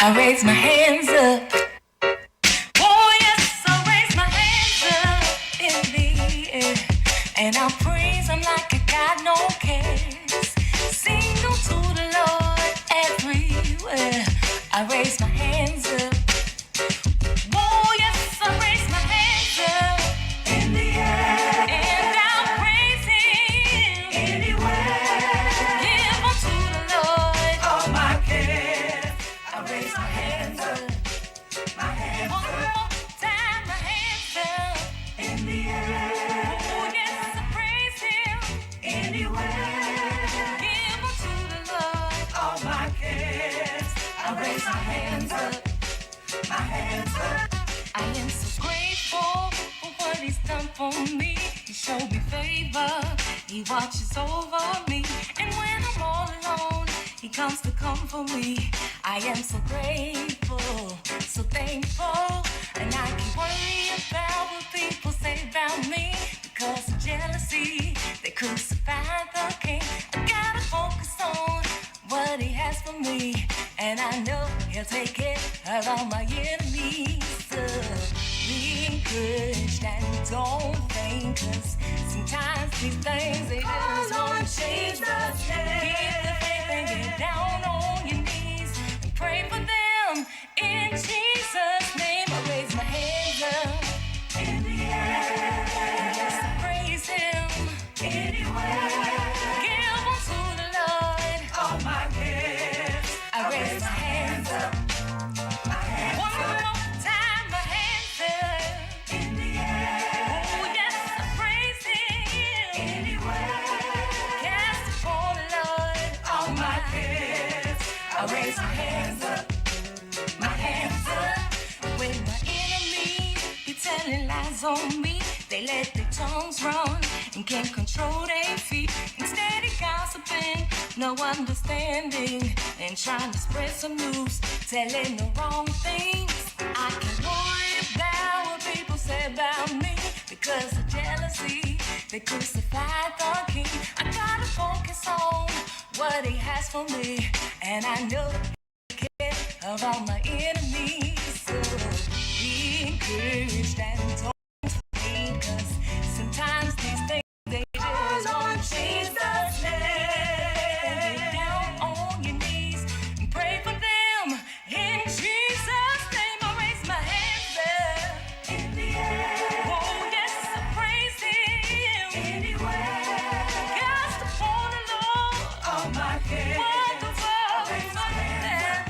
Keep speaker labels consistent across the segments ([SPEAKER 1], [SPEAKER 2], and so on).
[SPEAKER 1] I raise my hands up. Oh yes, I raise my hands up in the air, and I praise Him like I got no cares. Sing unto the Lord everywhere. I raise my hands up. Oh yes, I raise my hands up in the air, and I praise Him anywhere. Give unto the Lord all my cares. I raise my hands up. My hands one more time, my hands up in the air. Oh yes, I praise Him anywhere. Give unto the Lord all my cares. I raise my hands up. My hands up. I am so grateful for what He's done for me. He showed me favor. He watches over me. And when I'm all alone, He comes to comfort me. I am so grateful, so thankful. And I can't worry about what people say about me. Because of jealousy, they crucified the King. I gotta focus on what He has for me. And I know He'll take care of all my enemies. So be encouraged and don't faint, 'cause sometimes these things they just won't change. Keep the faith and get down on your knees and pray for them in Jesus' name. I raise my hands up in the air, and yes, I praise Him anywhere. Give unto the Lord all my cares. I raise my hands up. My hands one more time, my hands up in the air. Oh yes, I praise Him anywhere. Cast upon the Lord all my cares. I raise my hands up. My hands up. When my enemies be telling lies on me, they let their tongues run and can't control their feet. Instead of gossiping, no understanding, and trying to spread some news, telling the wrong things. I can't worry about what people say about me, because of jealousy, they crucified the King. I gotta focus on what He has for me, and I know He cares of all my enemies. So be encouraged and don't faint, 'cause sometimes these things they just won't change. Jesus' name. Get down on your knees and pray for them in Jesus' name. I raise my hands up in the air. Oh yes, I praise Him anywhere. Cast upon the Lord all my cares. Wonderful. I raise my hands up.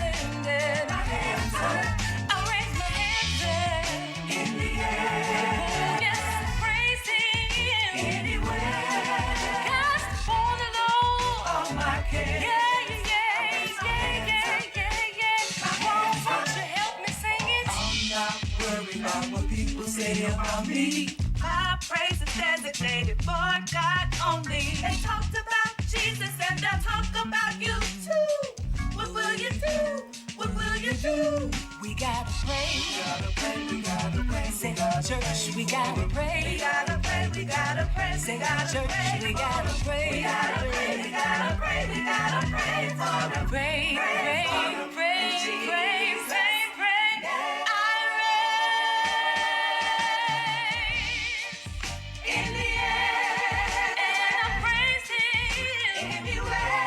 [SPEAKER 1] I raise my hands up in the air. Oh yes, I praise Him anywhere. Cast upon the Lord all my cares. Yeah, yeah, yeah, yeah, yeah, yeah. Won't you help me sing it? I'm not worried about what people say about me. My praise is designated for God only. They talked about Jesus and they'll talk about you too. What will you do? What will you do? We gotta pray. We gotta pray. We gotta pray. Say church, we gotta pray. We gotta pray. We gotta pray. Say church, we gotta pray. We gotta pray. We gotta pray. We gotta pray for the pray, pray, pray, pray, pray, pray. I raise in the air, and I praise Him anywhere.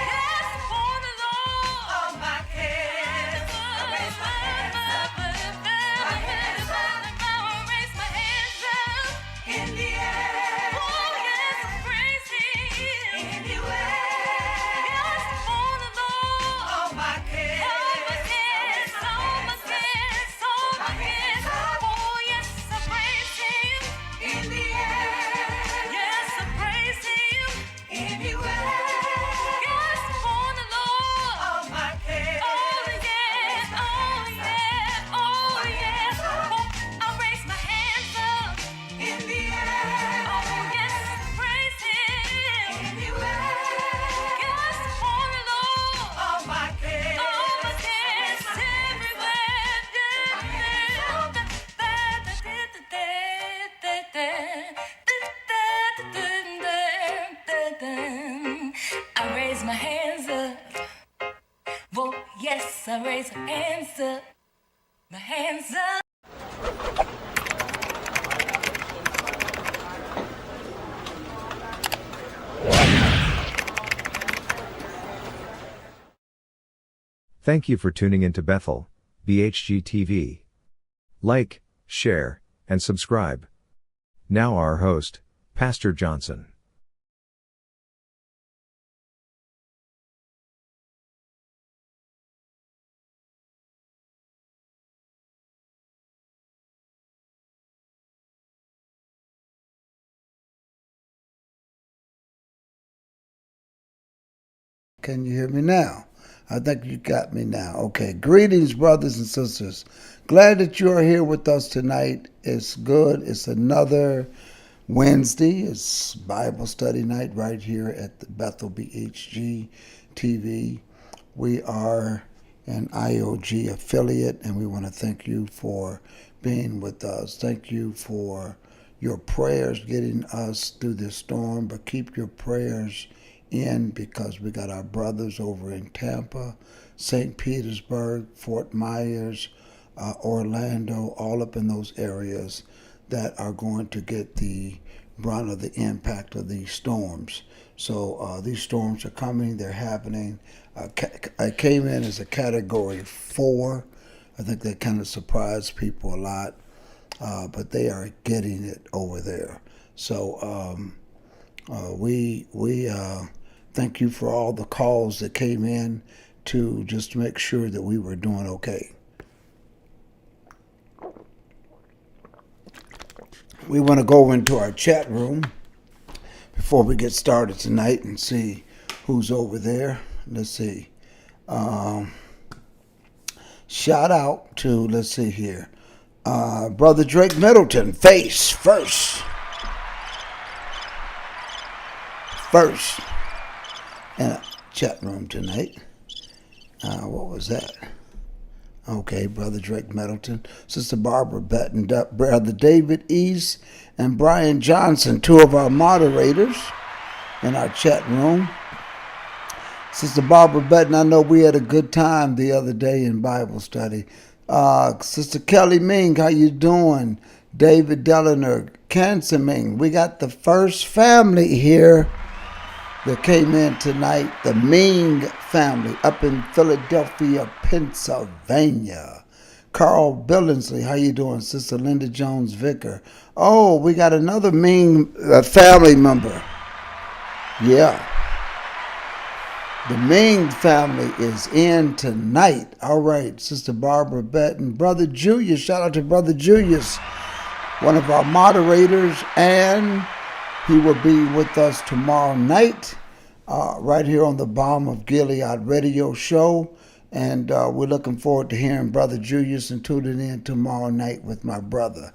[SPEAKER 1] Cast upon the Lord all my cares. I raise my hands up. My hands up. I raise my hands up in the air. Oh yes, I praise Him anywhere. Cast upon the Lord all my cares. I raise my hands up, my hands up.
[SPEAKER 2] Thank you for tuning into Bethel, BHG TV. Like, share, and subscribe. Now our host, Pastor Johnson.
[SPEAKER 3] Can you hear me now? I think you got me now. Okay. Greetings, brothers and sisters. Glad that you are here with us tonight. It's good. It's another Wednesday. It's Bible study night right here at the Bethel BHG TV. We are an IOG affiliate, and we want to thank you for being with us. Thank you for your prayers getting us through this storm, but keep your prayers in because we got our brothers over in Tampa, St. Petersburg, Fort Myers, Orlando, all up in those areas that are going to get the brunt of the impact of these storms. So these storms are coming, they're happening. I came in as a category 4. I think that kind of surprised people a lot, but they are getting it over there. So we thank you for all the calls that came in to just make sure that we were doing okay. We want to go into our chat room before we get started tonight and see who's over there. Let's see. Shout out to, let's see here, Brother Drake Middleton, face first in a chat room tonight. What was that? Okay, Brother Drake Middleton, Sister Barbara Betton, Brother David East, and Brian Johnson, 2 of our moderators in our chat room. Sister Barbara Betton, I know we had a good time the other day in Bible study. Sister Kelly Ming, how you doing? David Deliner, Cancer Ming. We got the first family here that came in tonight, the Ming family up in Philadelphia, Pennsylvania. Carl Billingsley, how you doing? Sister Linda Jones Vicker. Oh, we got another Ming family member. Yeah. The Ming family is in tonight. All right, Sister Barbara Betton. Brother Julius, shout out to Brother Julius, one of our moderators, and he will be with us tomorrow night right here on the Balm of Gilead radio show. And we're looking forward to hearing Brother Julius and tuning in tomorrow night with my brother.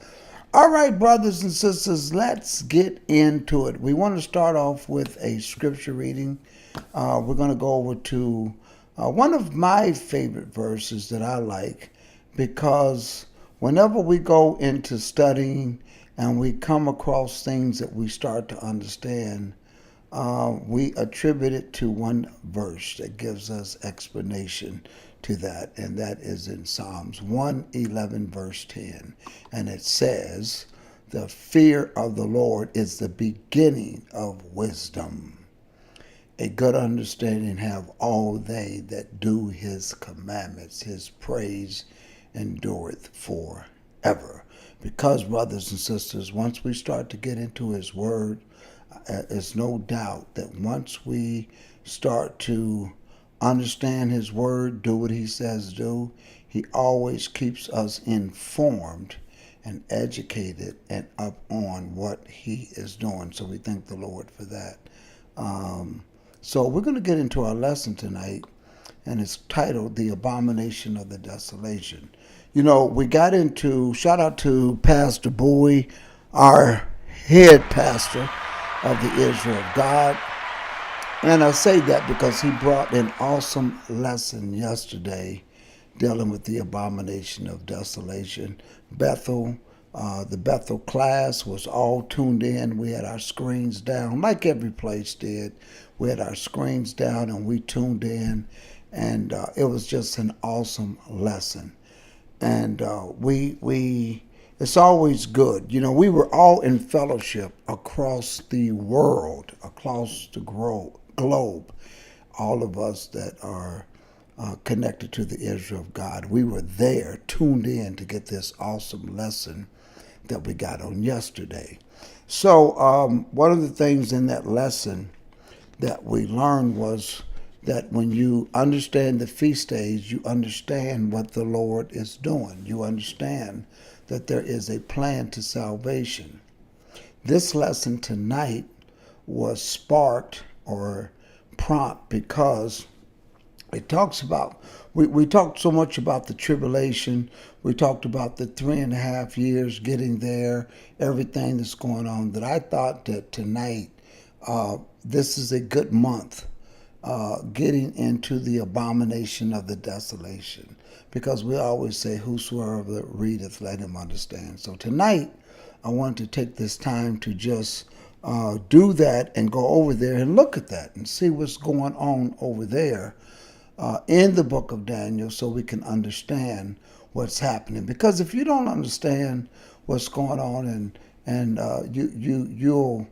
[SPEAKER 3] All right, brothers and sisters, let's get into it. We want to start off with a scripture reading. We're going to go over to one of my favorite verses that I like, because whenever we go into studying and we come across things that we start to understand, we attribute it to one verse that gives us explanation to that, and that is in Psalms 111 verse 10. And it says, "The fear of the Lord is the beginning of wisdom. A good understanding have all they that do his commandments. His praise endureth forever." Because, brothers and sisters, once we start to get into his word, it's no doubt that once we start to understand his word, do what he says do, he always keeps us informed and educated and up on what he is doing. So we thank the Lord for that. So we're going to get into our lesson tonight, and it's titled The Abomination of the Desolation. You know, we got into, shout out to Pastor Bowie, our head pastor of the Israel of God. And I say that because he brought an awesome lesson yesterday dealing with the abomination of desolation. Bethel, the Bethel class was all tuned in. We had our screens down, like every place did. We had our screens down and we tuned in. and it was just an awesome lesson. And we it's always good. You know, we were all in fellowship across the world, across the globe. All of us that are connected to the Israel of God, we were there, tuned in to get this awesome lesson that we got on yesterday. So one of the things in that lesson that we learned was that when you understand the feast days, you understand what the Lord is doing. You understand that there is a plan to salvation. This lesson tonight was sparked or prompt because it talks about, we talked so much about the tribulation. We talked about the 3.5 years getting there, everything that's going on, that I thought that tonight, this is a good month getting into the abomination of the desolation. Because we always say, whosoever readeth, let him understand. So tonight, I wanted to take this time to just do that and go over there and look at that and see what's going on over there in the book of Daniel, so we can understand what's happening. Because if you don't understand what's going on, and you'll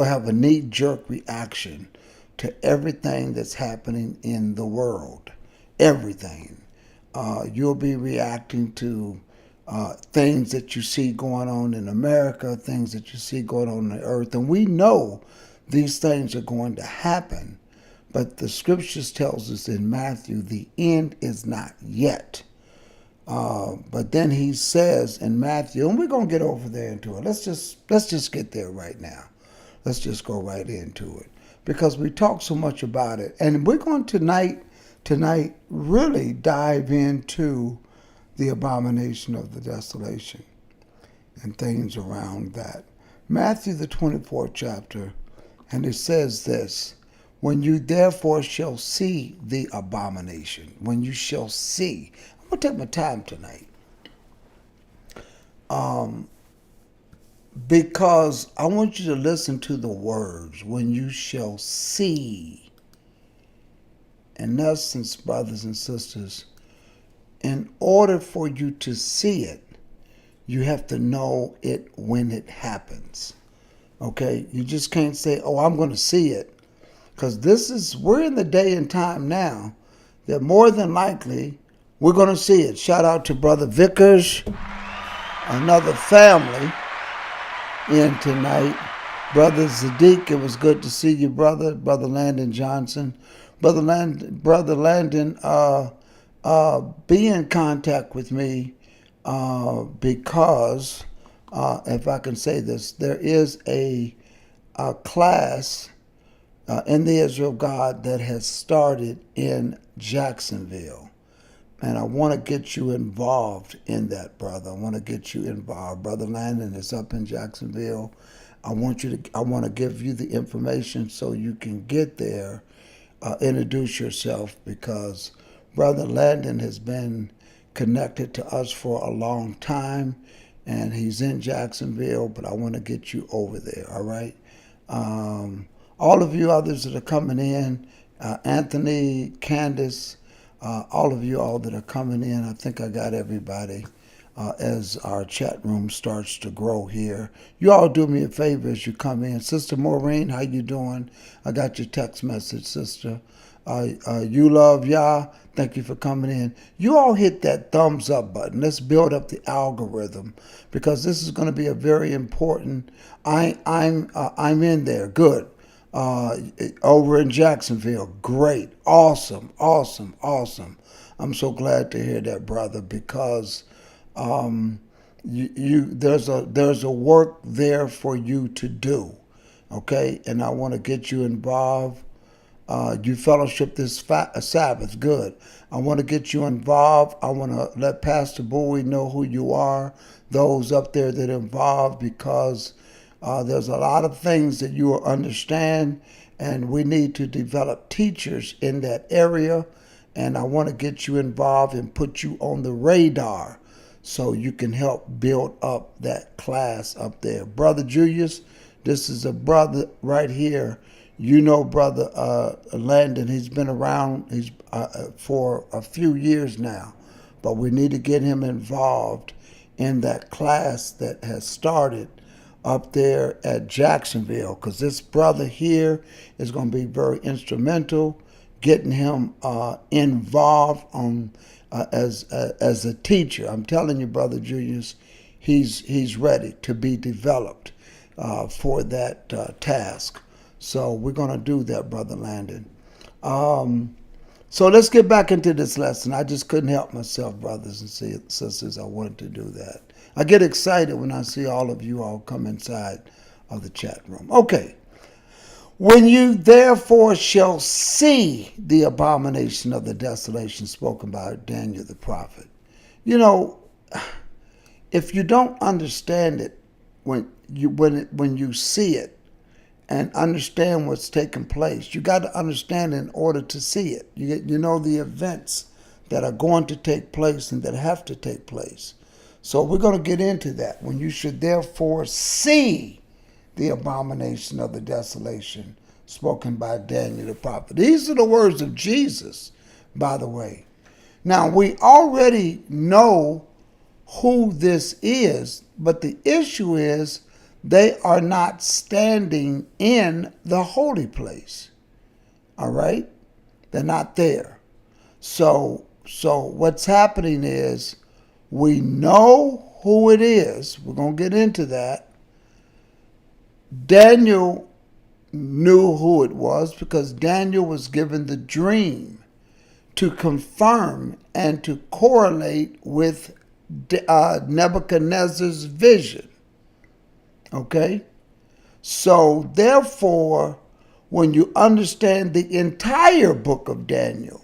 [SPEAKER 3] have a knee-jerk reaction to everything that's happening in the world. Everything. You'll be reacting to things that you see going on in America, things that you see going on the earth. And we know these things are going to happen. But the scriptures tells us in Matthew, the end is not yet. But then he says in Matthew, and we're going to get over there into it. Let's just get there right now. Let's just go right into it. Because we talk so much about it. And we're going tonight really dive into the abomination of the desolation and things around that. Matthew the 24th chapter, and it says this: when you therefore shall see the abomination, when you shall see, I'm going to take my time tonight. Because I want you to listen to the words, when you shall see. In essence, brothers and sisters, in order for you to see it, you have to know it when it happens. Okay? You just can't say, oh, I'm going to see it. Because we're in the day and time now that more than likely we're going to see it. Shout out to Brother Vickers, another family in tonight. Brother Zadiq, it was good to see you, brother. Brother Landon Johnson. Brother Landon, be in contact with me because, if I can say this, there is a class in the Israel of God that has started in Jacksonville. And I want to get you involved in that, brother. I want to get you involved. Brother Landon is up in Jacksonville. I want to give you the information so you can get there, introduce yourself, because Brother Landon has been connected to us for a long time, and he's in Jacksonville, but I want to get you over there, all right? All of you others that are coming in, Anthony, Candace, all of you all that are coming in, I think I got everybody as our chat room starts to grow here. You all do me a favor as you come in. Sister Maureen, how you doing? I got your text message, sister. You love Yah. Thank you for coming in. You all hit that thumbs up button. Let's build up the algorithm, because this is going to be a very important. I'm in there. Good. Over in Jacksonville. Great. Awesome. I'm so glad to hear that, brother, because there's a work there for you to do. Okay? And I want to get you involved. You fellowship this Sabbath. Good. I want to get you involved. I want to let Pastor Bowie know who you are, those up there that are involved, because there's a lot of things that you will understand, and we need to develop teachers in that area. And I want to get you involved and put you on the radar so you can help build up that class up there. Brother Julius, this is a brother right here. You know, Brother Landon, he's been around for a few years now, but we need to get him involved in that class that has started up there at Jacksonville, because this brother here is going to be very instrumental getting him involved on as a teacher. I'm telling you, Brother Julius, he's ready to be developed for that task. So we're going to do that, Brother Landon. So let's get back into this lesson. I just couldn't help myself, brothers and sisters. I wanted to do that. I get excited when I see all of you all come inside of the chat room. Okay. When you therefore shall see the abomination of the desolation spoken by Daniel the prophet. You know, if you don't understand it when you see it and understand what's taking place, you got to understand in order to see it. You know the events that are going to take place and that have to take place. So we're going to get into that. When you should therefore see the abomination of the desolation spoken by Daniel the prophet. These are the words of Jesus, by the way. Now, we already know who this is, but the issue is they are not standing in the holy place. All right? They're not there. So what's happening is we know who it is. We're going to get into that. Daniel knew who it was because Daniel was given the dream to confirm and to correlate with Nebuchadnezzar's vision. Okay? So therefore, when you understand the entire book of Daniel,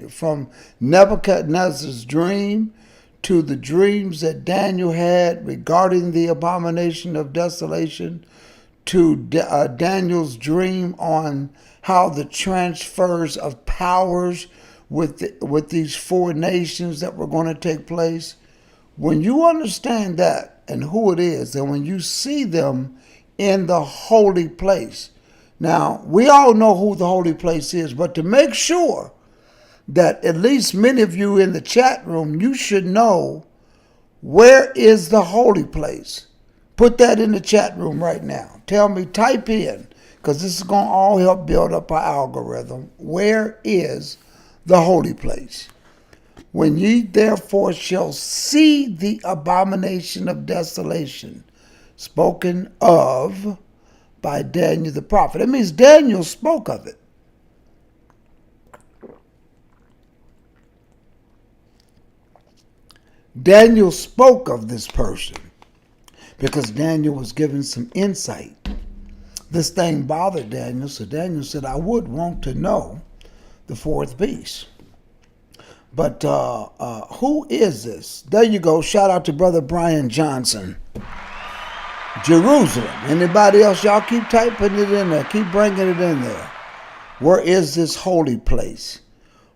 [SPEAKER 3] from Nebuchadnezzar's dream to the dreams that Daniel had regarding the abomination of desolation, to Daniel's dream on how the transfers of powers with these four nations that were going to take place. When you understand that and who it is, and when you see them in the holy place. Now, we all know who the holy place is, but to make sure that at least many of you in the chat room, you should know where is the holy place. Put that in the chat room right now. Tell me, type in, because this is going to all help build up our algorithm. Where is the holy place? When ye therefore shall see the abomination of desolation spoken of by Daniel the prophet. It means Daniel spoke of it. Daniel spoke of this person because Daniel was given some insight. This thing bothered Daniel, so Daniel said, I would want to know the fourth beast. But who is this? There you go. Shout out to Brother Brian Johnson. Jerusalem. Anybody else? Y'all keep typing it in there. Keep bringing it in there. Where is this holy place?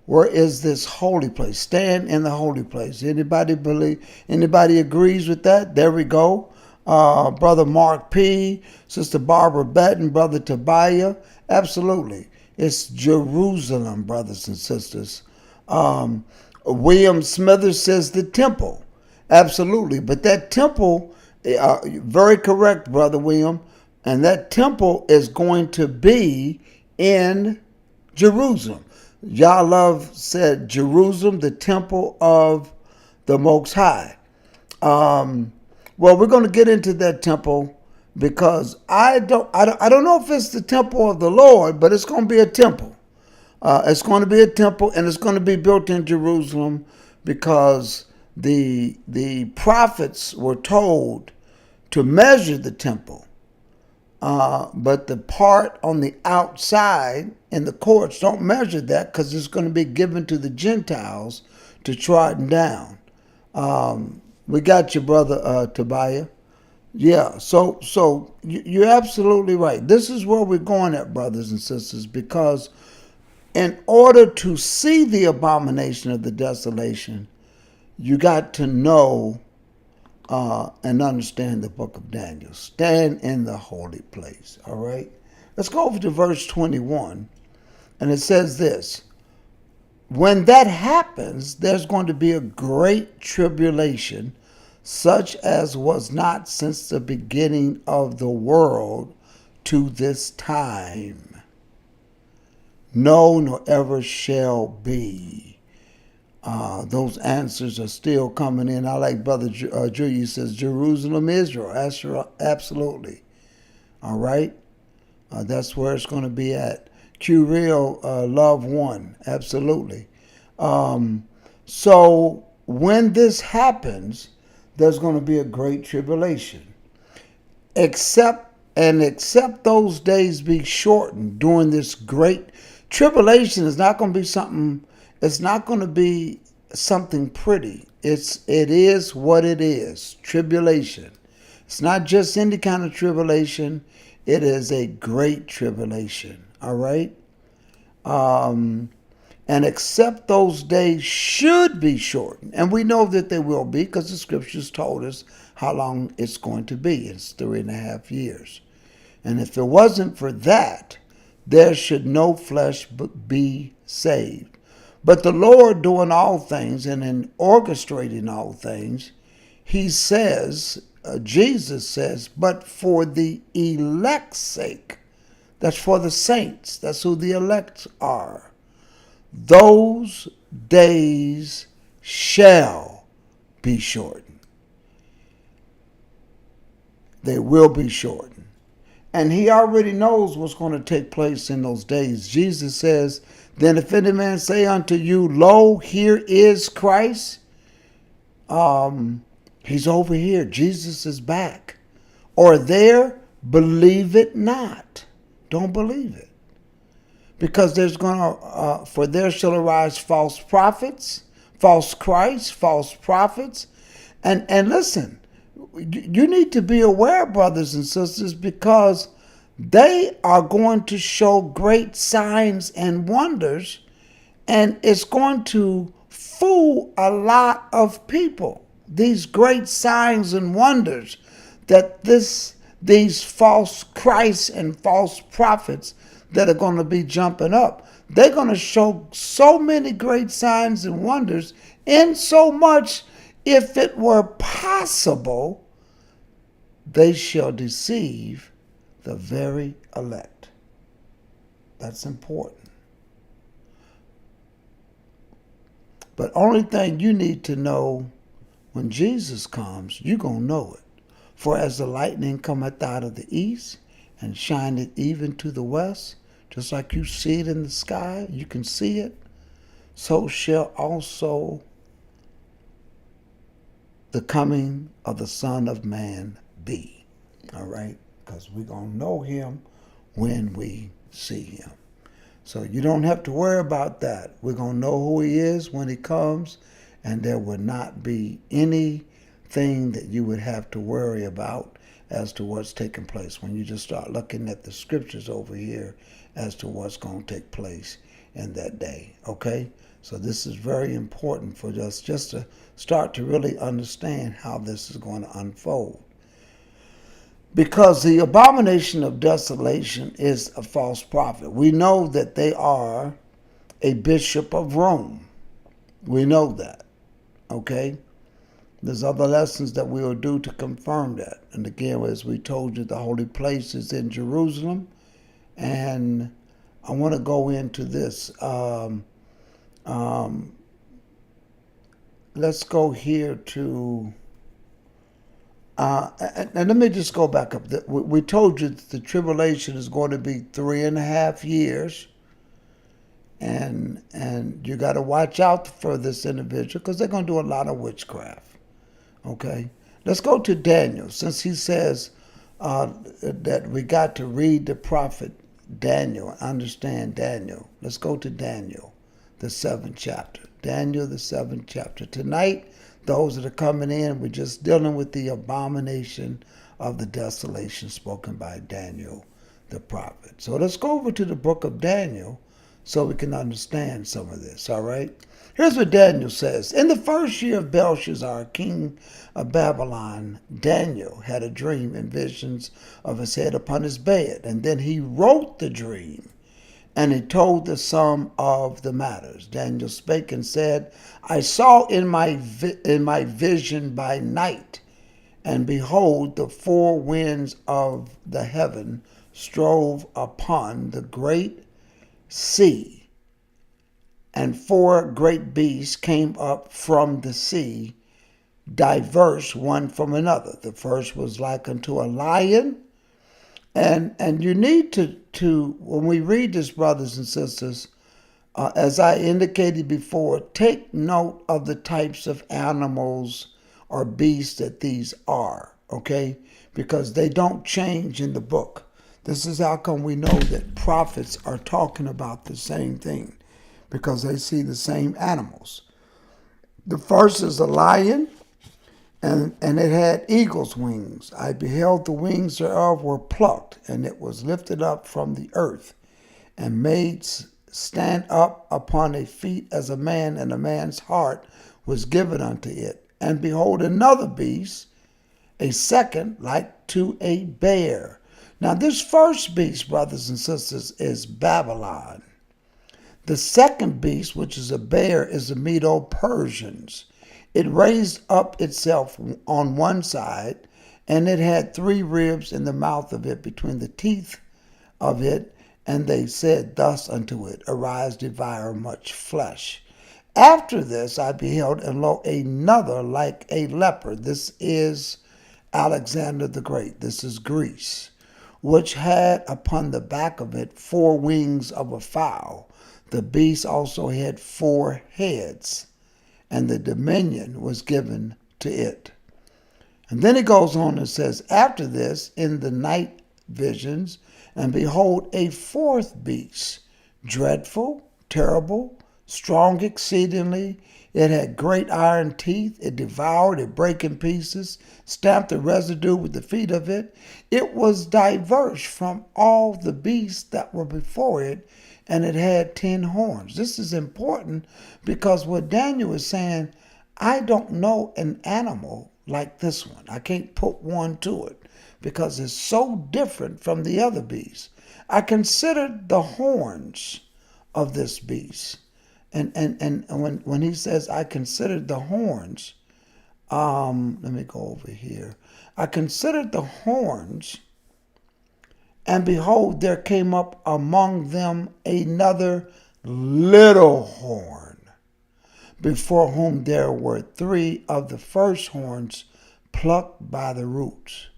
[SPEAKER 3] Where is this holy place? Stand in the holy place. Anybody believe? Anybody agrees with that? There we go. Brother Mark P, Sister Barbara Betton, Brother Tobiah. Absolutely. It's Jerusalem, brothers and sisters. William Smithers says the temple. Absolutely. But that temple, very correct, Brother William, and that temple is going to be in Jerusalem. Yah-Love said Jerusalem, the temple of the Most High. Well, we're going to get into that temple because I don't know if it's the temple of the Lord, but it's going to be a temple. It's going to be a temple, and it's going to be built in Jerusalem because the prophets were told to measure the temple. But the part on the outside in the courts don't measure that because it's going to be given to the Gentiles to trodden down. We got you, Brother Tobiah. Yeah, so you're absolutely right. This is where we're going at, brothers and sisters, because in order to see the abomination of the desolation, you got to know and understand the book of Daniel. Stand in the holy place. All right. Let's go over to verse 21. And it says this: when that happens, there's going to be a great tribulation, such as was not since the beginning of the world to this time. No, nor ever shall be. Those answers are still coming in. I like Brother Julius says, Jerusalem, Israel. Absolutely. All right. That's where it's going to be at. Q Real, Love One. Absolutely. So when this happens, there's going to be a great tribulation. Except those days be shortened during this great tribulation is not going to be something. It's not going to be something pretty. It is what it is. Tribulation. It's not just any kind of tribulation. It is a great tribulation. All right. And except those days should be shortened. And we know that they will be because the scriptures told us how long it's going to be. It's 3.5 years. And if it wasn't for that, there should no flesh be saved. But the Lord doing all things and in orchestrating all things, he says, Jesus says, but for the elect's sake, that's for the saints, that's who the elect are, those days shall be shortened. They will be shortened. And he already knows what's going to take place in those days. Jesus says, then if any man say unto you, lo, here is Christ, he's over here. Jesus is back. Or there, believe it not. Don't believe it. Because there's going to, for there shall arise false prophets, false Christs, false prophets. And listen, you need to be aware, brothers and sisters, because they are going to show great signs and wonders, and it's going to fool a lot of people. These great signs and wonders that these false Christs and false prophets that are going to be jumping up, they're going to show so many great signs and wonders, in so much, if it were possible, they shall deceive the very elect. That's important. But only thing you need to know, when Jesus comes, you're going to know it. For as the lightning cometh out of the east and shineth even to the west, just like you see it in the sky, you can see it, so shall also the coming of the Son of Man be. All right? Because we're going to know him when we see him. So you don't have to worry about that. We're going to know who he is when he comes, and there will not be anything that you would have to worry about as to what's taking place when you just start looking at the scriptures over here as to what's going to take place in that day. Okay? So this is very important for us just to start to really understand how this is going to unfold. Because the abomination of desolation is a false prophet. We know that they are a bishop of Rome. We know that. Okay? There's other lessons that we will do to confirm that. And again, as we told you, the holy place is in Jerusalem. And I want to go into this. Let's go here to... and let me just go back up. We told you that the tribulation is going to be 3.5 years. And you got to watch out for this individual because they're going to do a lot of witchcraft. Okay? Let's go to Daniel. Since he says that we got to read the prophet Daniel, understand Daniel. Let's go to Daniel, the 7th chapter. Daniel, the 7th chapter. Tonight, those that are coming in, we're just dealing with the abomination of the desolation spoken by Daniel the prophet. So let's go over to the book of Daniel so we can understand some of this, all right? Here's what Daniel says. In the first year of Belshazzar, king of Babylon, Daniel had a dream and visions of his head upon his bed. And then he wrote the dream, and he told the sum of the matters. Daniel spake and said, I saw in my vision by night, and behold, the four winds of the heaven strove upon the great sea, and four great beasts came up from the sea, diverse one from another. The first was like unto a lion. And you need to when we read this, brothers and sisters, as I indicated before, take note of the types of animals or beasts that these are, okay? Because they don't change in the book. This is how come we know that prophets are talking about the same thing, because they see the same animals. The first is a lion, and it had eagle's wings. I beheld the wings thereof were plucked, and it was lifted up from the earth, and made stand up upon a feet as a man, and a man's heart was given unto it. And behold, another beast, a second, like to a bear. Now this first beast, brothers and sisters, is Babylon. The second beast, which is a bear, is the Medo-Persians. It raised up itself on one side, and it had three ribs in the mouth of it between the teeth of it. And they said thus unto it, Arise, devour much flesh. After this I beheld, and lo, another like a leopard. This is Alexander the Great. This is Greece, which had upon the back of it four wings of a fowl. The beast also had four heads, and the dominion was given to it. And then it goes on and says, After this, in the night visions, and behold, a fourth beast, dreadful, terrible, strong exceedingly. It had great iron teeth. It devoured, it brake in pieces, stamped the residue with the feet of it. It was diverse from all the beasts that were before it, and it had 10 horns. This is important because what Daniel is saying, I don't know an animal like this one. I can't put one to it because it's so different from the other beasts. I considered the horns of this beast. And when he says, I considered the horns, let me go over here. I considered the horns, and behold, there came up among them another little horn, before whom there were 3 of the first horns plucked by the roots.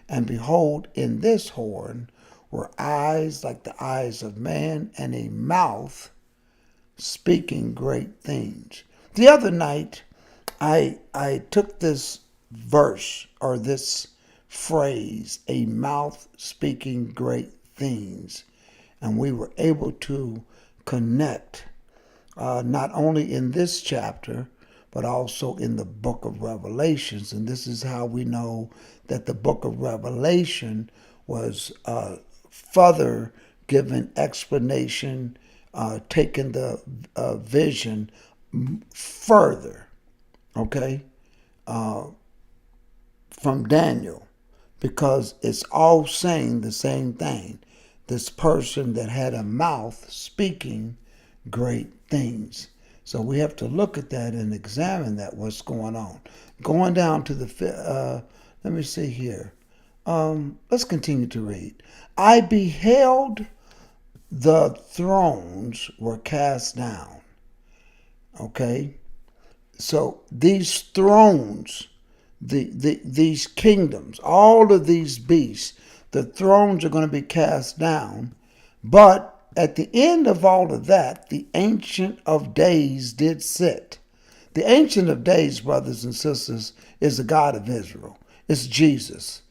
[SPEAKER 3] And behold, in this horn were eyes like the eyes of man, and a mouth speaking great things. The other night, I took this verse, or this phrase, a mouth speaking great things, and we were able to connect not only in this chapter, but also in the book of Revelations. And this is how we know that the book of Revelation was further given explanation, taking the vision further, okay, from Daniel, because it's all saying the same thing. This person that had a mouth speaking great things. So we have to look at that and examine that, what's going on. Going down to the, let me see here. Let's continue to read. I beheld the thrones were cast down. Okay? So these thrones, these kingdoms, all of these beasts, the thrones are going to be cast down. But at the end of all of that, the Ancient of Days did sit. The Ancient of Days, brothers and sisters, is the God of Israel. It's Jesus.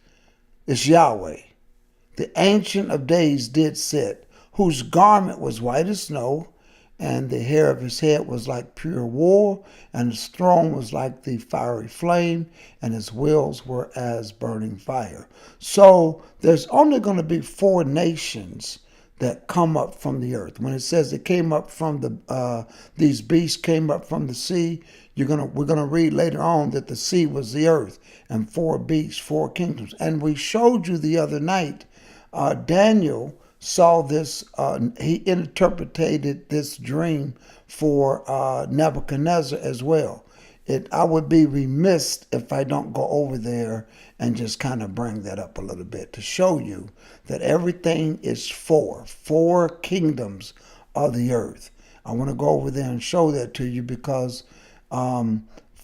[SPEAKER 3] It's Yahweh. The Ancient of Days did sit, whose garment was white as snow, and the hair of his head was like pure wool, and his throne was like the fiery flame, and his wheels were as burning fire. So there's only going to be 4 nations that come up from the earth. When it says it came up from these beasts came up from the sea, we're gonna read later on that the sea was the earth and four beasts, four kingdoms. And we showed you the other night, Daniel saw this. He interpreted this dream for Nebuchadnezzar as well. I would be remiss if I don't go over there and just kind of bring that up a little bit to show you that everything is four kingdoms of the earth. I want to go over there and show that to you because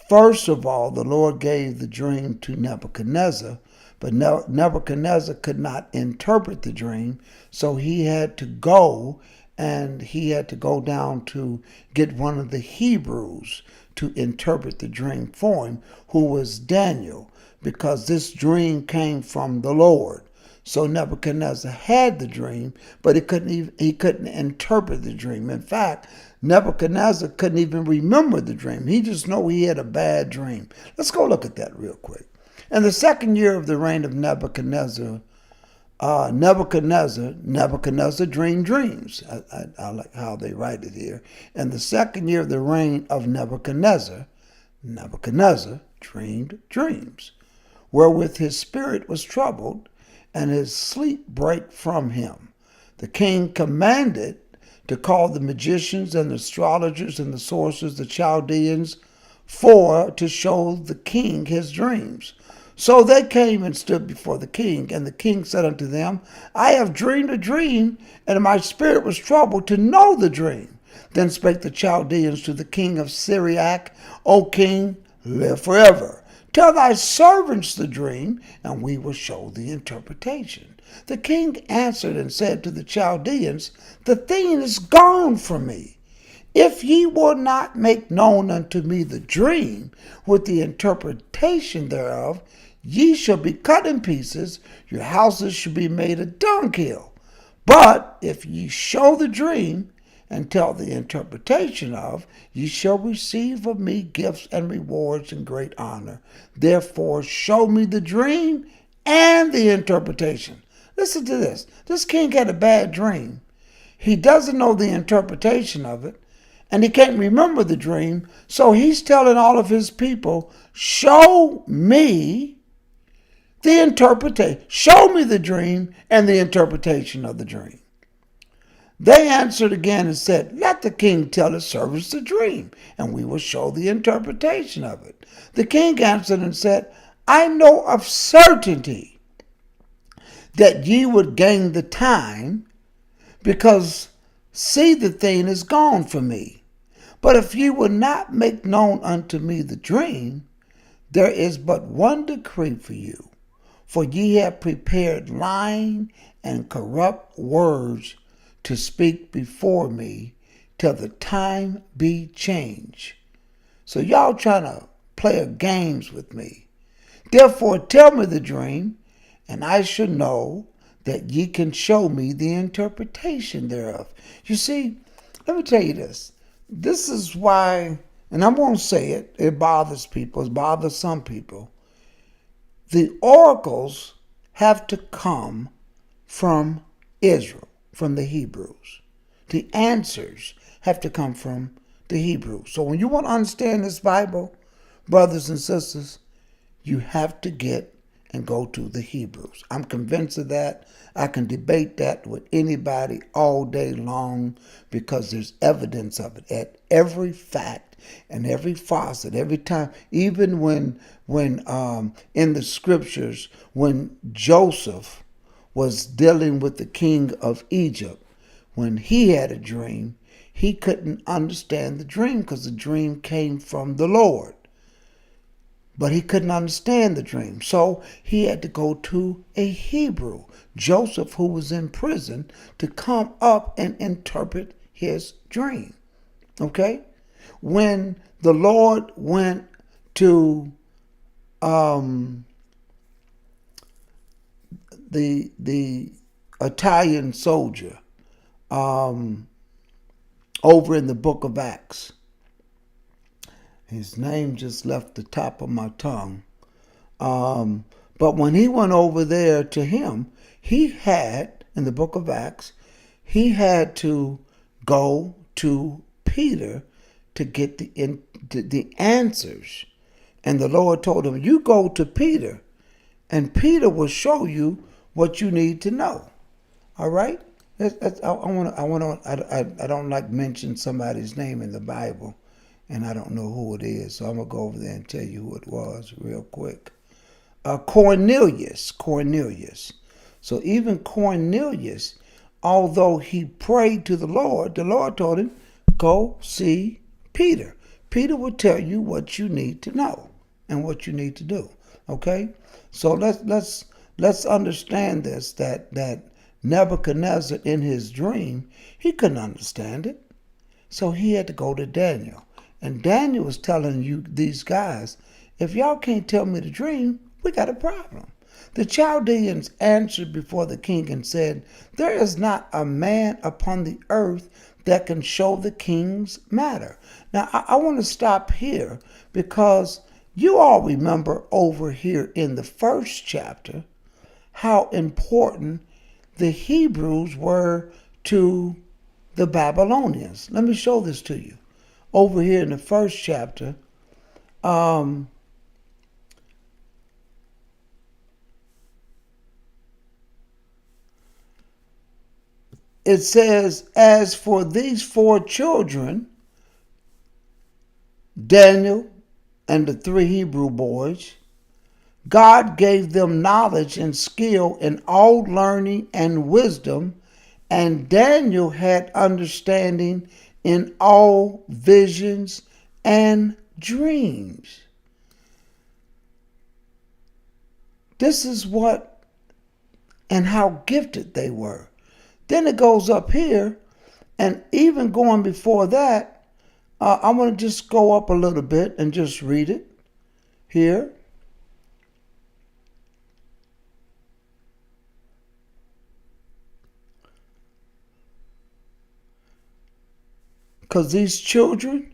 [SPEAKER 3] first of all, the Lord gave the dream to Nebuchadnezzar, but Nebuchadnezzar could not interpret the dream, so he had to go down to get one of the Hebrews to interpret the dream for him, who was Daniel, because this dream came from the Lord. So Nebuchadnezzar had the dream, but he couldn't interpret the dream. In fact, Nebuchadnezzar couldn't even remember the dream. He just knew he had a bad dream. Let's go look at that real quick. In the second year of the reign of Nebuchadnezzar, Nebuchadnezzar dreamed dreams. I like how they write it here. In the second year of the reign of Nebuchadnezzar dreamed dreams, wherewith his spirit was troubled, and his sleep brake from him. The king commanded to call the magicians and the astrologers and the sorcerers, the Chaldeans, to show the king his dreams. So they came and stood before the king, and the king said unto them, I have dreamed a dream, and my spirit was troubled to know the dream. Then spake the Chaldeans to the king of Syriac, O king, live forever. Tell thy servants the dream, and we will show the interpretation. The king answered and said to the Chaldeans, the thing is gone from me. If ye will not make known unto me the dream with the interpretation thereof, ye shall be cut in pieces, your houses shall be made a dunghill. But if ye show the dream and tell the interpretation of, ye shall receive of me gifts and rewards and great honor. Therefore show me the dream and the interpretation. Listen to this. This king had a bad dream. He doesn't know the interpretation of it, and he can't remember the dream, so he's telling all of his people, show me the interpretation. Show me the dream and the interpretation of the dream. They answered again and said, let the king tell his servants the dream, and we will show the interpretation of it. The king answered and said, I know of certainty that ye would gain the time, because see, the thing is gone from me. But if ye will not make known unto me the dream, there is but one decree for you. For ye have prepared lying and corrupt words to speak before me till the time be changed. So y'all trying to play games with me. Therefore tell me the dream, and I shall know that ye can show me the interpretation thereof. You see, let me tell you this. This is why, and I'm going to say it, it bothers people, it bothers some people. The oracles have to come from Israel, from the Hebrews. The answers have to come from the Hebrews. So when you want to understand this Bible, brothers and sisters, you have to get and go to the Hebrews. I'm convinced of that. I can debate that with anybody all day long because there's evidence of it at every fact and every faucet, every time. Even when in the scriptures, when Joseph was dealing with the king of Egypt, when he had a dream, he couldn't understand the dream because the dream came from the Lord. But he couldn't understand the dream. So he had to go to a Hebrew, Joseph, who was in prison, to come up and interpret his dream. Okay? When the Lord went to the Italian soldier over in the book of Acts, his name just left the top of my tongue. But when he went over there to him, he had, in the book of Acts, he had to go to Peter to get the answers. And the Lord told him, you go to Peter, and Peter will show you what you need to know. All right? I don't like mention somebody's name in the Bible, and I don't know who it is, so I'm going to go over there and tell you who it was real quick. Cornelius. So even Cornelius, although he prayed to the Lord told him, go see Peter. Peter will tell you what you need to know and what you need to do. Okay? So let's understand this, that Nebuchadnezzar in his dream, he couldn't understand it. So he had to go to Daniel. And Daniel was telling you, these guys, if y'all can't tell me the dream, we got a problem. The Chaldeans answered before the king and said, there is not a man upon the earth that can show the king's matter. Now, I want to stop here because you all remember over here in the first chapter how important the Hebrews were to the Babylonians. Let me show this to you. Over here in the first chapter, it says, as for these 4 children, Daniel and the 3 Hebrew boys, God gave them knowledge and skill in all learning and wisdom, and Daniel had understanding in all visions and dreams. This is what and how gifted they were. Then it goes up here, and even going before that, I'm going to just go up a little bit and just read it here. Because these children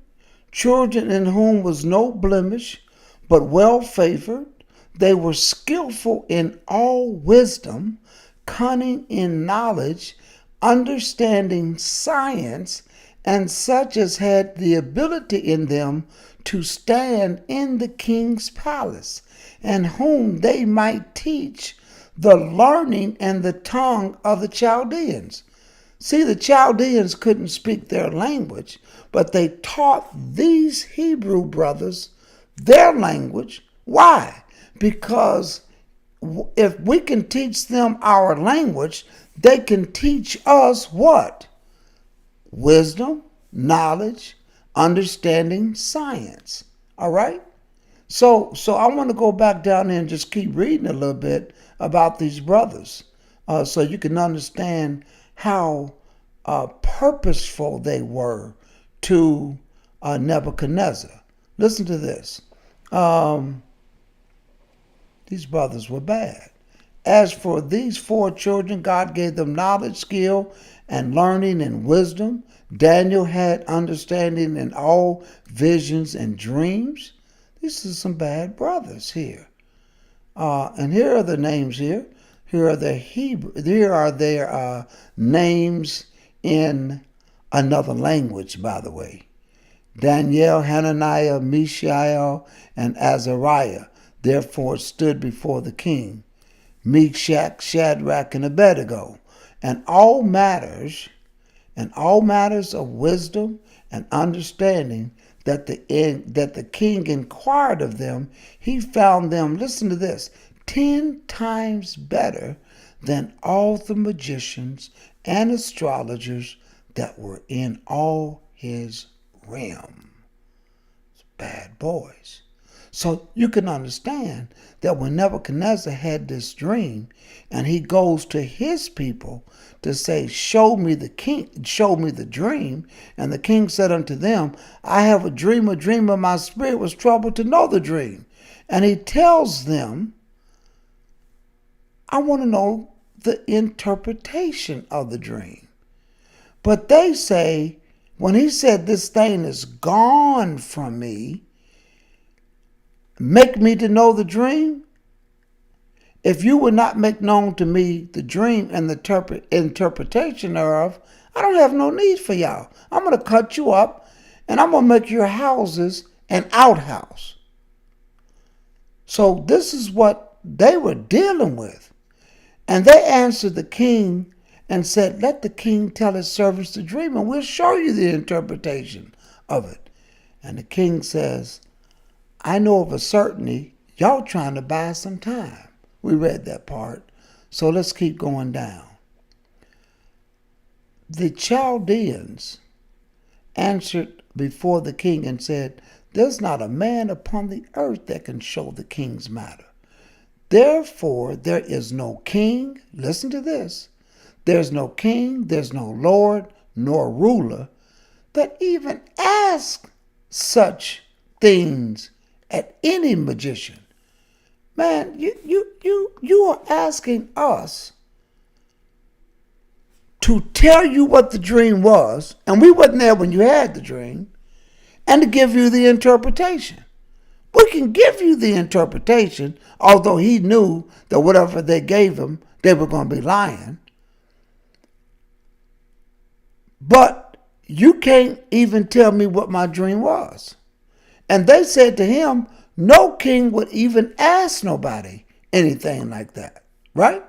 [SPEAKER 3] in whom was no blemish, but well favored, they were skillful in all wisdom, cunning in knowledge, understanding science, and such as had the ability in them to stand in the king's palace, and whom they might teach the learning and the tongue of the Chaldeans. See, the Chaldeans couldn't speak their language, but they taught these Hebrew brothers their language. Why? Because if we can teach them our language, they can teach us what? Wisdom, knowledge, understanding, science. All right? So I want to go back down there and just keep reading a little bit about these brothers so you can understand how purposeful they were to Nebuchadnezzar. Listen to this. These brothers were bad. As for these 4 children, God gave them knowledge, skill, and learning and wisdom. Daniel had understanding in all visions and dreams. These are some bad brothers here. And here are the names here. Here are their names in another language, by the way. Daniel, Hananiah, Mishael, and Azariah therefore stood before the king. Meshach, Shadrach, and Abednego, and all matters of wisdom and understanding that the king inquired of them, he found them, listen to this, 10 times better than all the magicians and astrologers that were in all his realm. It's bad boys. So you can understand that when Nebuchadnezzar had this dream and he goes to his people to say, show me the dream. And the king said unto them, I have a dream of my spirit was troubled to know the dream. And he tells them, I want to know the interpretation of the dream. But they say, when he said this thing is gone from me, make me to know the dream. If you would not make known to me the dream and the interpretation thereof, I don't have no need for y'all. I'm going to cut you up, and I'm going to make your houses an outhouse. So this is what they were dealing with. And they answered the king and said, let the king tell his servants the dream, and we'll show you the interpretation of it. And the king says, I know of a certainty y'all trying to buy some time. We read that part. So let's keep going down. The Chaldeans answered before the king and said, there's not a man upon the earth that can show the king's matter. Therefore, there is no king, listen to this, there's no king, there's no lord, nor ruler that even asks such things at any magician. Man, you are asking us to tell you what the dream was, and we wasn't there when you had the dream, and to give you the interpretation. We can give you the interpretation, although he knew that whatever they gave him, they were going to be lying. But you can't even tell me what my dream was. And they said to him, no king would even ask nobody anything like that, right?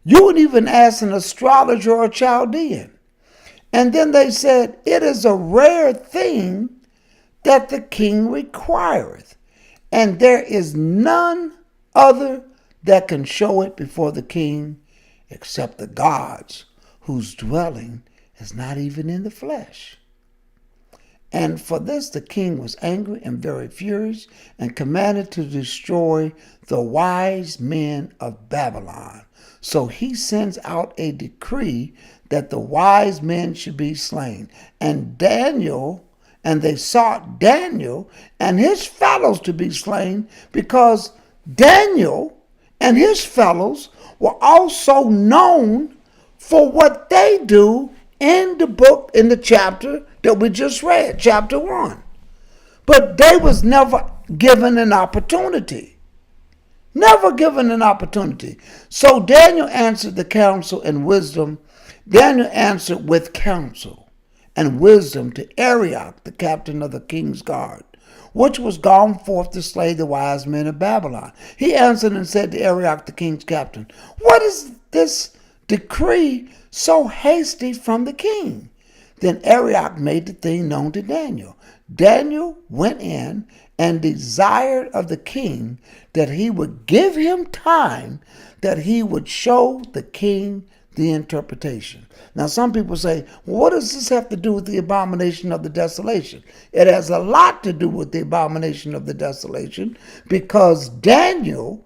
[SPEAKER 3] You wouldn't even ask an astrologer or a Chaldean. And then they said, it is a rare thing that the king requireth, and there is none other that can show it before the king except the gods, whose dwelling is not even in the flesh. And for this the king was angry and very furious, and commanded to destroy the wise men of Babylon. So he sends out a decree that the wise men should be slain. And they sought Daniel and his fellows to be slain, because Daniel and his fellows were also known for what they do in the chapter that we just read, chapter 1. But they was never given an opportunity. Never given an opportunity. So Daniel answered the counsel and wisdom. Daniel answered with counsel and wisdom to Arioch, the captain of the king's guard, which was gone forth to slay the wise men of Babylon. He answered and said to Arioch, the king's captain, what is this decree so hasty from the king? Then Arioch made the thing known to Daniel. Daniel went in and desired of the king that he would give him time, that he would show the king the interpretation. Now, some people say, well, what does this have to do with the abomination of the desolation? It has a lot to do with the abomination of the desolation, because Daniel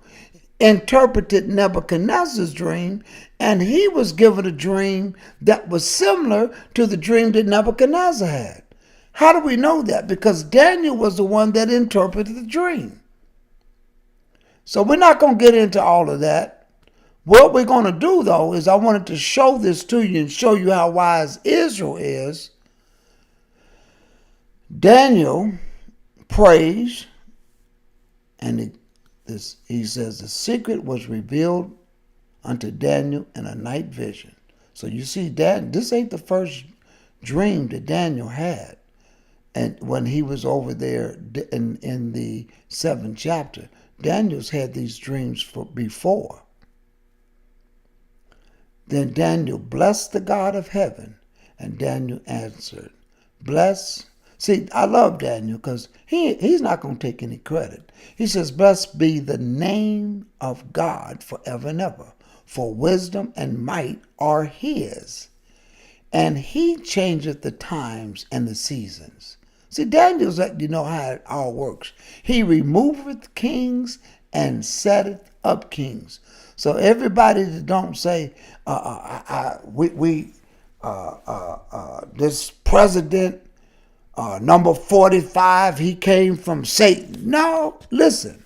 [SPEAKER 3] interpreted Nebuchadnezzar's dream, and he was given a dream that was similar to the dream that Nebuchadnezzar had. How do we know that? Because Daniel was the one that interpreted the dream. So we're not going to get into all of that. What we're going to do, though, is I wanted to show this to you and show you how wise Israel is. Daniel prays, and he says, the secret was revealed unto Daniel in a night vision. So you see, this ain't the first dream that Daniel had. And when he was over there in the 7th chapter, Daniel's had these dreams before. Then Daniel blessed the God of heaven, and Daniel answered, bless. See, I love Daniel because he's not going to take any credit. He says, blessed be the name of God forever and ever, for wisdom and might are his. And he changeth the times and the seasons. See, Daniel's letting you know how it all works. He removeth kings and setteth up kings. So everybody that don't say, this president, number 45, he came from Satan. No, listen.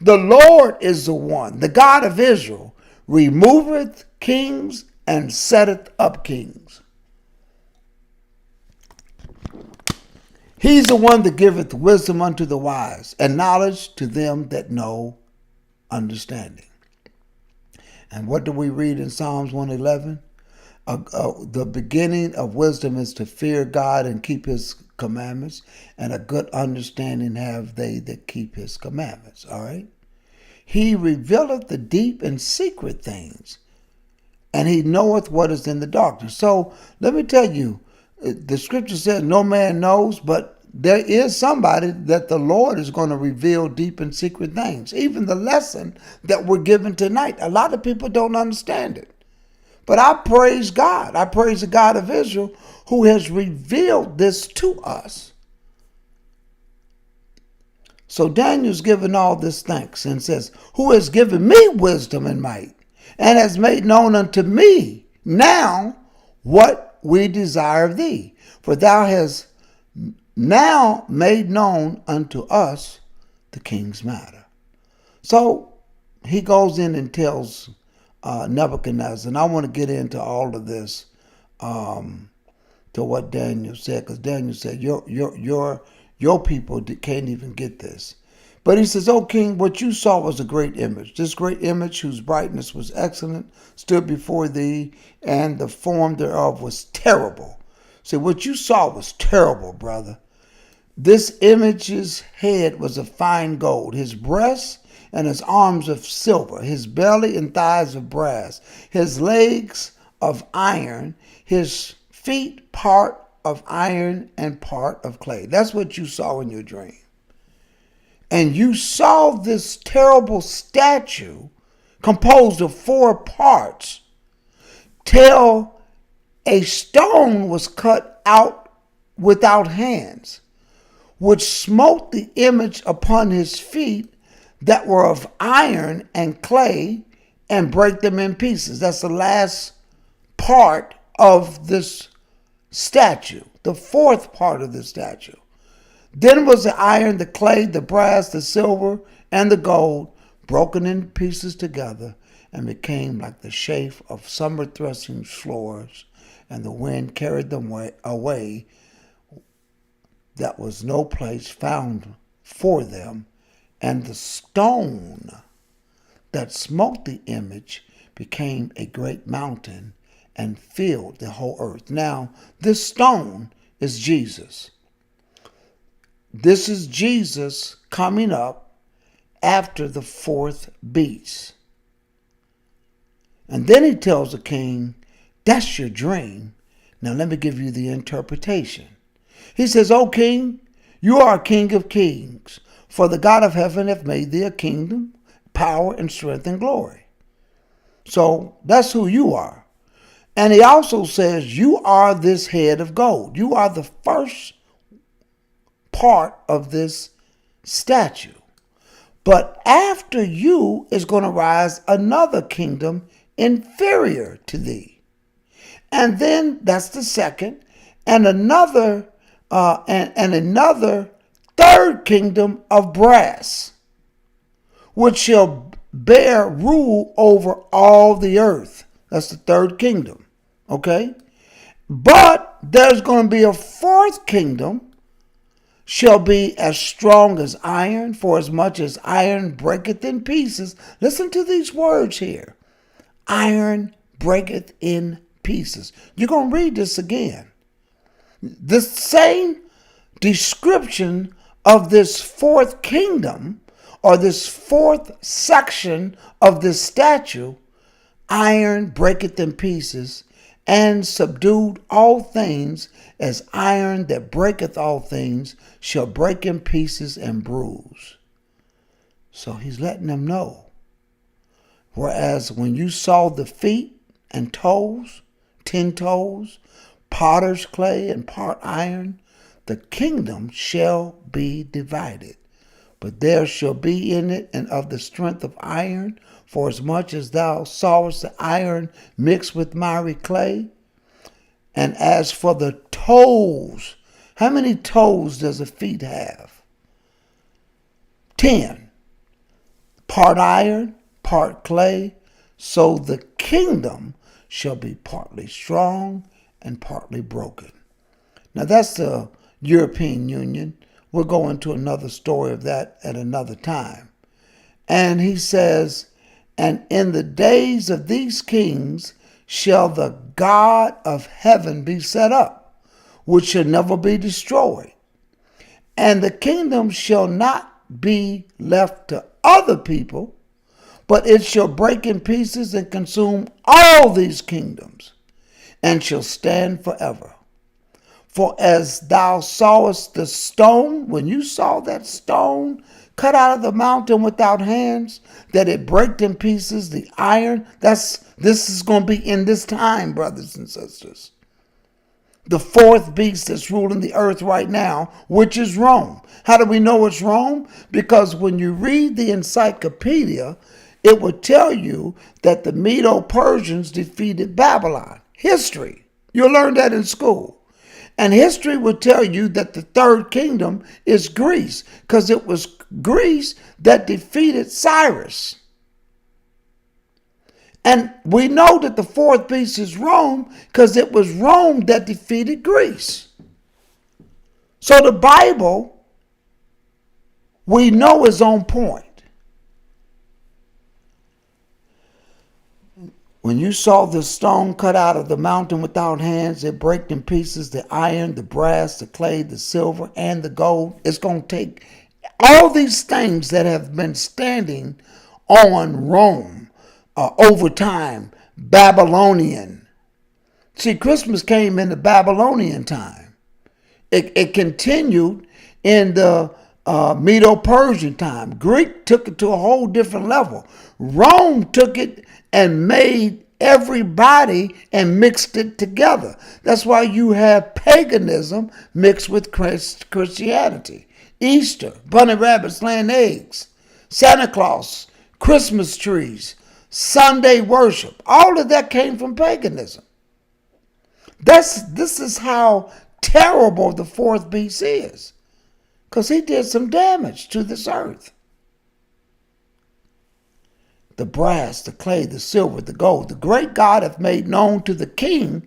[SPEAKER 3] The Lord is the one, the God of Israel, removeth kings and setteth up kings. He's the one that giveth wisdom unto the wise, and knowledge to them that know understanding. And what do we read in Psalms 111? The beginning of wisdom is to fear God and keep his commandments, and a good understanding have they that keep his commandments. All right? He revealeth the deep and secret things, and he knoweth what is in the darkness. So let me tell you, the scripture says no man knows, but there is somebody that the Lord is going to reveal deep and secret things. Even the lesson that we're given tonight, a lot of people don't understand it. But I praise God. I praise the God of Israel who has revealed this to us. So Daniel's given all this thanks and says, who has given me wisdom and might, and has made known unto me now what we desire of thee. For thou hast now made known unto us the king's matter. So he goes in and tells Nebuchadnezzar, and I want to get into all of this to what Daniel said, because Daniel said, your people can't even get this. But he says, O king, what you saw was a great image. This great image, whose brightness was excellent, stood before thee, and the form thereof was terrible. See, what you saw was terrible, brother. This image's head was of fine gold, his breasts and his arms of silver, his belly and thighs of brass, his legs of iron, his feet part of iron and part of clay. That's what you saw in your dream. And you saw this terrible statue composed of 4 parts till a stone was cut out without hands, which smote the image upon his feet that were of iron and clay, and break them in pieces. That's the last part of this statue, the 4th part of the statue. Then was the iron, the clay, the brass, the silver, and the gold broken in pieces together, and became like the chaff of summer threshing floors, and the wind carried them away. That was no place found for them, and the stone that smote the image became a great mountain and filled the whole earth. Now, this stone is Jesus. This is Jesus coming up after the 4th beast. And then he tells the king, that's your dream. Now let me give you the interpretation. He says, O king, you are a king of kings, for the God of heaven hath made thee a kingdom, power and strength and glory. So that's who you are. And he also says, you are this head of gold. You are the first part of this statue. But after you is going to rise another kingdom inferior to thee. And then that's the second, and another another 3rd kingdom of brass, which shall bear rule over all the earth. That's the 3rd kingdom. Okay? But there's going to be a 4th kingdom, shall be as strong as iron, for as much as iron breaketh in pieces. Listen to these words here. Iron breaketh in pieces. You're going to read this again. The same description of this 4th kingdom, or this 4th section of this statue, iron breaketh in pieces, and subdued all things, as iron that breaketh all things shall break in pieces and bruise. So he's letting them know. Whereas when you saw the feet and toes, 10 toes, potter's clay and part iron, the kingdom shall be divided. But there shall be in it and of the strength of iron, for as much as thou sawest the iron mixed with miry clay. And as for the toes, how many toes does a feet have? 10. Part iron, part clay. So the kingdom shall be partly strong and partly broken. Now that's the European Union. We'll go into another story of that at another time. And he says, And in the days of these kings shall the God of heaven be set up, which shall never be destroyed. And the kingdom shall not be left to other people, but it shall break in pieces and consume all these kingdoms, and shall stand forever. For as thou sawest the stone, when you saw that stone cut out of the mountain without hands, that it break in pieces the iron, this is going to be in this time, brothers and sisters. The fourth beast that's ruling the earth right now, which is Rome. How do we know it's Rome? Because when you read the encyclopedia, it would tell you that the Medo-Persians defeated Babylon. History. You'll learn that in school. And history would tell you that the third kingdom is Greece, because it was Greece that defeated Cyrus. And we know that the fourth beast is Rome because it was Rome that defeated Greece. So the Bible, we know, is on point. When you saw the stone cut out of the mountain without hands, it break in pieces the iron, the brass, the clay, the silver, and the gold. It's going to take all these things that have been standing on Rome over time. Babylonian. See, Christmas came in the Babylonian time. It continued in the Medo-Persian time. Greek took it to a whole different level. Rome took it and made everybody and mixed it together. That's why you have paganism mixed with Christianity. Easter, bunny rabbits laying eggs, Santa Claus, Christmas trees, Sunday worship. All of that came from paganism. This is how terrible the fourth beast is, because he did some damage to this earth. The brass, the clay, the silver, the gold, the great God hath made known to the king.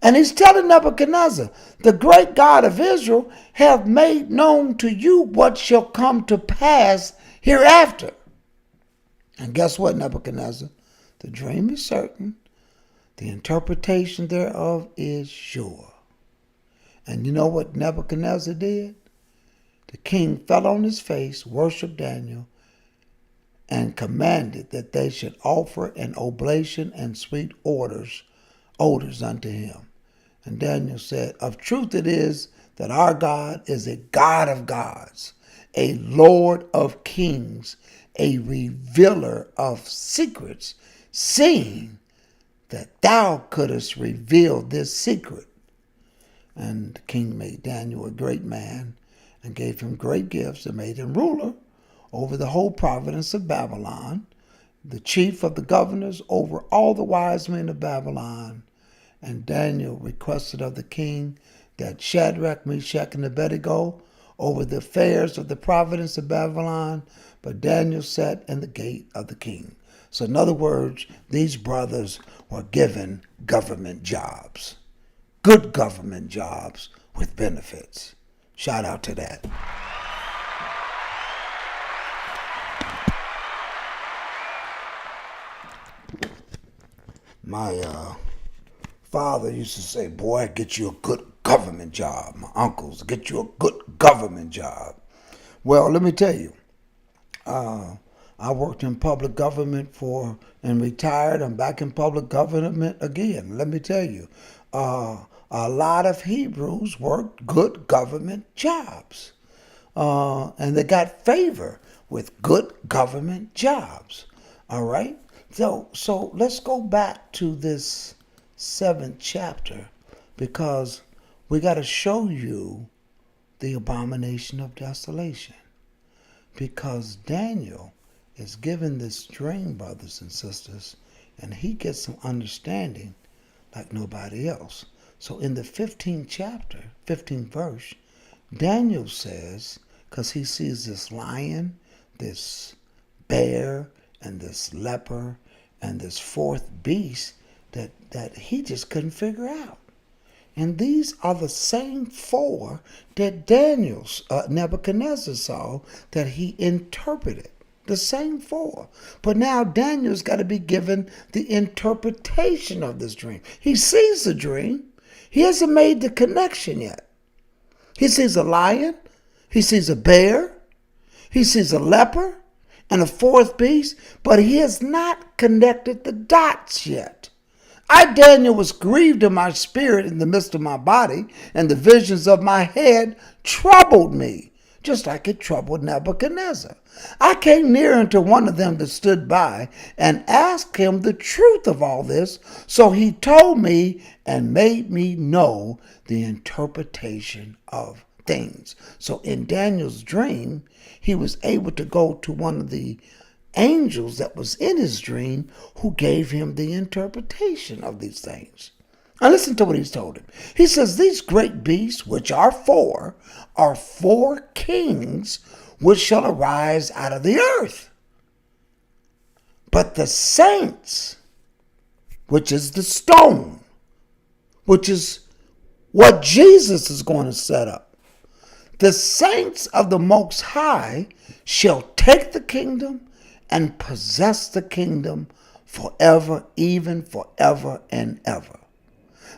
[SPEAKER 3] And he's telling Nebuchadnezzar, the great God of Israel hath made known to you what shall come to pass hereafter. And guess what, Nebuchadnezzar? The dream is certain. The interpretation thereof is sure. And you know what Nebuchadnezzar did? The king fell on his face, worshiped Daniel, and commanded that they should offer an oblation and sweet odors unto him. And Daniel said, of truth it is that our God is a God of gods, a Lord of kings, a revealer of secrets, seeing that thou couldst reveal this secret. And the king made Daniel a great man and gave him great gifts and made him ruler over the whole province of Babylon, the chief of the governors over all the wise men of Babylon. And Daniel requested of the king that Shadrach, Meshach, and Abednego over the affairs of the province of Babylon, but Daniel sat in the gate of the king. So in other words, these brothers were given government jobs, good government jobs with benefits. Shout out to that. My father used to say, boy, get you a good government job. My uncles, get you a good government job. Well, let me tell you, I worked in public government and retired. I'm back in public government again. Let me tell you, a lot of Hebrews worked good government jobs. And they got favor with good government jobs. All right? So let's go back to this 7th chapter, because we got to show you the abomination of desolation. Because Daniel is given this dream, brothers and sisters, and he gets some understanding like nobody else. So in the 15th chapter, 15th verse, Daniel says, because he sees this lion, this bear, and this leper, and this fourth beast that he just couldn't figure out. And these are the same four that Nebuchadnezzar saw, that he interpreted. The same four. But now Daniel's got to be given the interpretation of this dream. He sees the dream. He hasn't made the connection yet. He sees a lion. He sees a bear. He sees a leper and a fourth beast, but he has not connected the dots yet. I, Daniel, was grieved in my spirit in the midst of my body, and the visions of my head troubled me, just like it troubled Nebuchadnezzar. I came near unto one of them that stood by and asked him the truth of all this. So he told me and made me know the interpretation of things. So in Daniel's dream, he was able to go to one of the angels that was in his dream who gave him the interpretation of these things. Now listen to what he's told him. He says, these great beasts, which are four kings which shall arise out of the earth. But the saints, which is the stone, which is what Jesus is going to set up. The saints of the Most High shall take the kingdom and possess the kingdom forever, even forever and ever.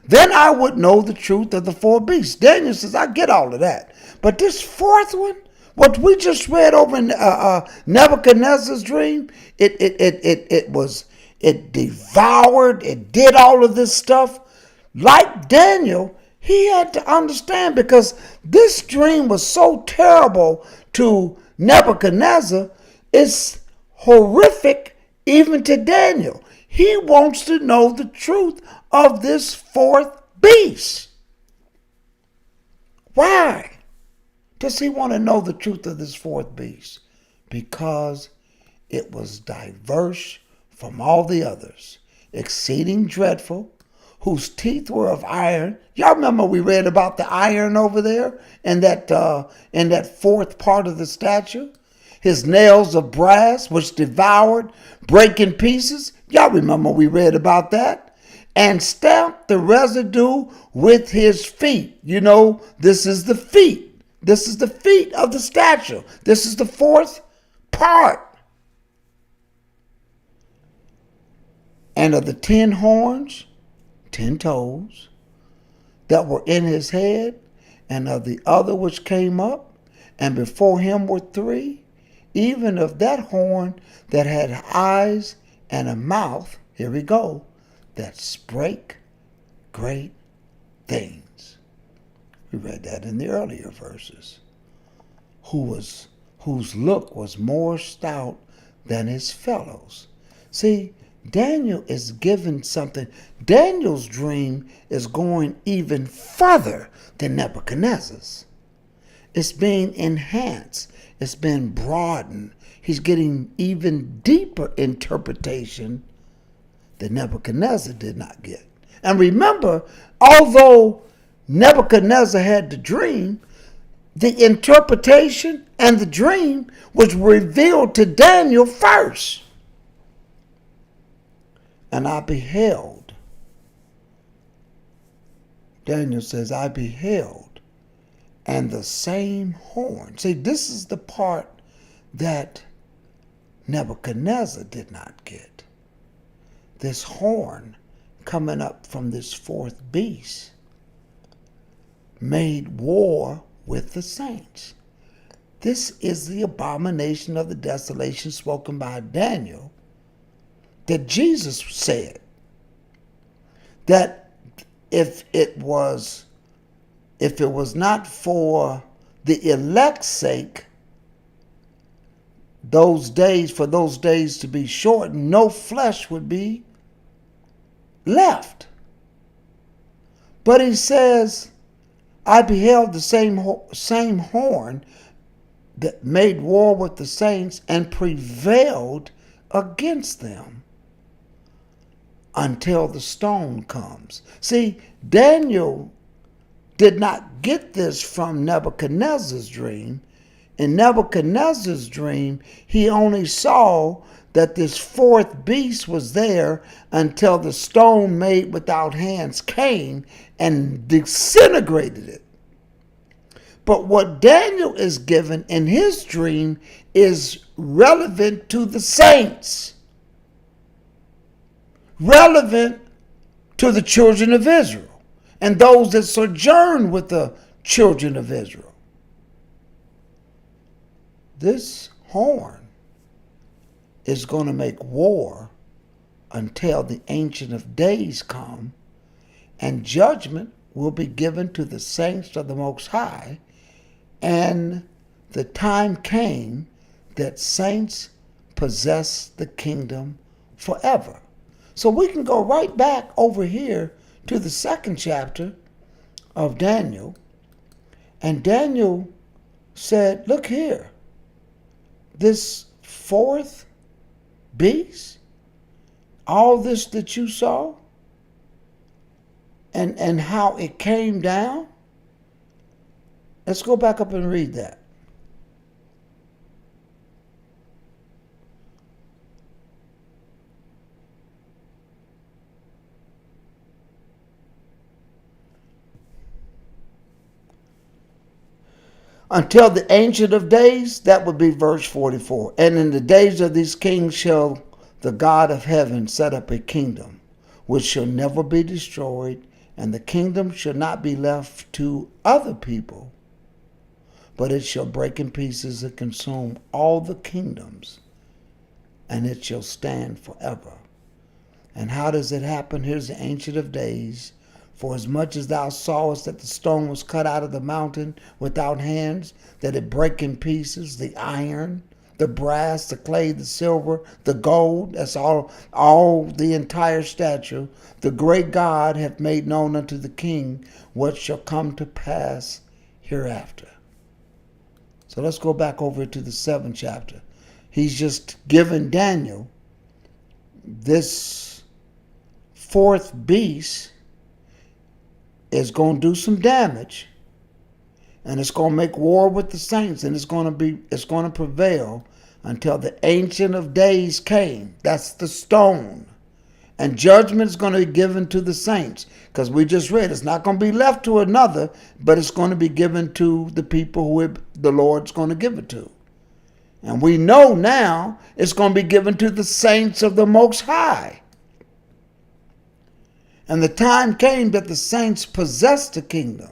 [SPEAKER 3] Then I would know the truth of the four beasts. Daniel says, I get all of that. But this fourth one, what we just read over in Nebuchadnezzar's dream, it devoured, it did all of this stuff. Like Daniel, he had to understand, because this dream was so terrible to Nebuchadnezzar, it's horrific even to Daniel. He wants to know the truth of this fourth beast. Why does he want to know the truth of this fourth beast? Because it was diverse from all the others, exceeding dreadful, whose teeth were of iron. Y'all remember we read about the iron over there in that fourth part of the statue? His nails of brass, which devoured, break in pieces. Y'all remember we read about that? And stamped the residue with his feet. You know, this is the feet. This is the feet of the statue. This is the fourth part. And of the 10 horns, 10 toes that were in his head, and of the other which came up, and before him were 3, even of that horn that had eyes and a mouth, here we go, that spake great things. We read that in the earlier verses. Whose look was more stout than his fellows. See, Daniel is given something. Daniel's dream is going even further than Nebuchadnezzar's. It's being enhanced. It's been broadened. He's getting even deeper interpretation that Nebuchadnezzar did not get. And remember, although Nebuchadnezzar had the dream, the interpretation and the dream was revealed to Daniel first. And I beheld. Daniel says, I beheld, and the same horn. See, this is the part that Nebuchadnezzar did not get. This horn coming up from this fourth beast made war with the saints. This is the abomination of the desolation spoken by Daniel, that Jesus said that if it was not for the elect's sake, for those days to be shortened, no flesh would be left. But he says, I beheld the same horn that made war with the saints and prevailed against them until the stone comes. See, Daniel did not get this from Nebuchadnezzar's dream. In Nebuchadnezzar's dream, he only saw that this fourth beast was there until the stone made without hands came and disintegrated it. But what Daniel is given in his dream is relevant to the saints, relevant to the children of Israel and those that sojourn with the children of Israel. This horn is going to make war until the Ancient of Days come, and judgment will be given to the saints of the Most High. And the time came that saints possess the kingdom forever. So we can go right back over here to the second chapter of Daniel. And Daniel said, look here, this fourth beast, all this that you saw, and how it came down. Let's go back up and read that. Until the Ancient of Days, that would be verse 44. And in the days of these kings shall the God of heaven set up a kingdom, which shall never be destroyed, and the kingdom shall not be left to other people, but it shall break in pieces and consume all the kingdoms, and it shall stand forever. And how does it happen? Here's the Ancient of Days. For as much as thou sawest that the stone was cut out of the mountain without hands, that it brake in pieces, the iron, the brass, the clay, the silver, the gold, that's all the entire statue, the great God hath made known unto the king what shall come to pass hereafter. So let's go back over to the 7th chapter. He's just given Daniel this fourth beast is going to do some damage, and it's going to make war with the saints, and it's going to prevail until the Ancient of Days came. That's the stone. And judgment is going to be given to the saints, because we just read it's not going to be left to another, but it's going to be given to the people who the Lord's going to give it to. And we know now it's going to be given to the saints of the Most High. And the time came that the saints possessed the kingdom.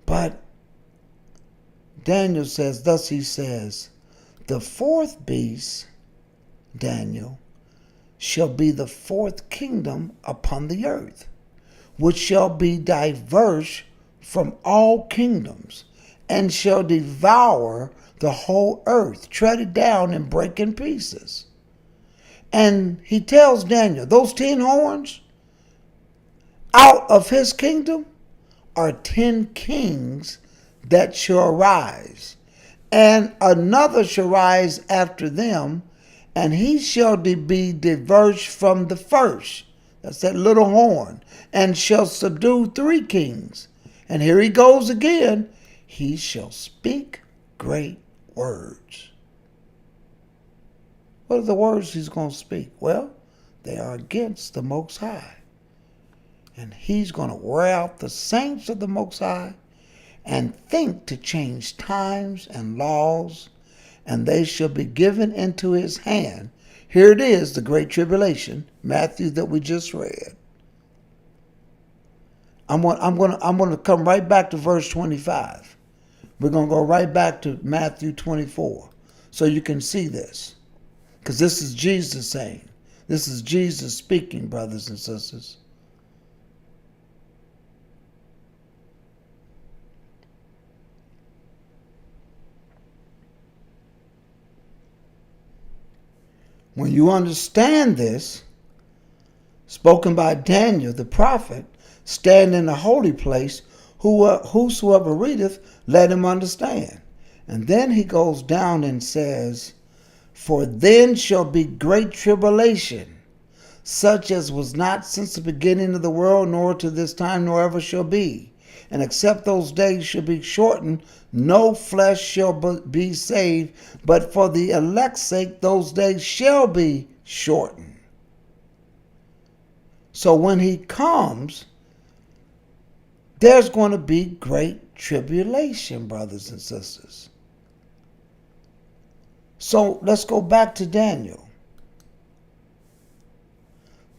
[SPEAKER 3] But Daniel says, thus he says, the fourth beast, Daniel, shall be the fourth kingdom upon the earth, which shall be diverse from all kingdoms, and shall devour the whole earth, tread it down and break in pieces. And he tells Daniel, those 10 horns, out of his kingdom are 10 kings that shall arise, and another shall rise after them, and he shall be diverse from the first. That's that little horn, and shall subdue 3 kings. And here he goes again. He shall speak great words. What are the words he's going to speak? Well, they are against the Most High. And he's going to wear out the saints of the Most High and think to change times and laws, and they shall be given into his hand. Here it is, the Great Tribulation, Matthew that we just read. I'm going to come right back to verse 25. We're going to go right back to Matthew 24 so you can see this. Because this is Jesus saying. This is Jesus speaking, brothers and sisters. When you understand this, spoken by Daniel the prophet, stand in the holy place, whosoever readeth, let him understand. And then he goes down and says, for then shall be great tribulation, such as was not since the beginning of the world, nor to this time, nor ever shall be. And except those days shall be shortened, no flesh shall be saved, but for the elect's sake those days shall be shortened. So when he comes, there's going to be great tribulation, brothers and sisters. So let's go back to Daniel.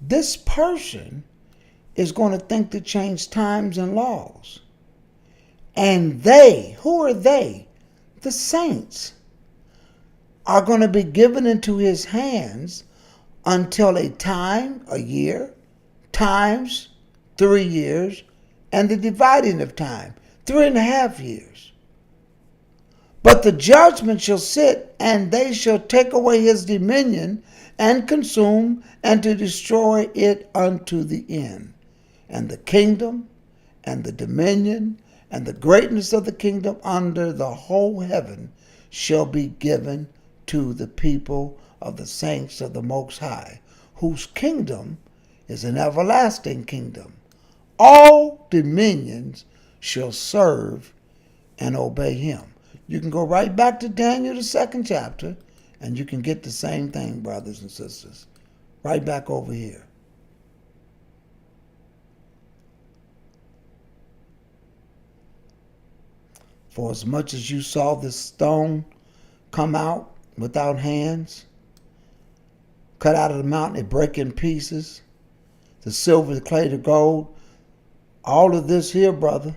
[SPEAKER 3] This person is going to think to change times and laws. And they, who are they? The saints are going to be given into his hands until a time, a year, times 3 years, and the dividing of time, 3.5 years. But the judgment shall sit, and they shall take away his dominion, and consume, and to destroy it unto the end. And the kingdom, and the dominion, and the greatness of the kingdom under the whole heaven shall be given to the people of the saints of the Most High, whose kingdom is an everlasting kingdom. All dominions shall serve and obey him. You can go right back to Daniel, the 2nd chapter, and you can get the same thing, brothers and sisters. Right back over here. For as much as you saw this stone come out without hands, cut out of the mountain, it break in pieces, the silver, the clay, the gold, all of this here, brother,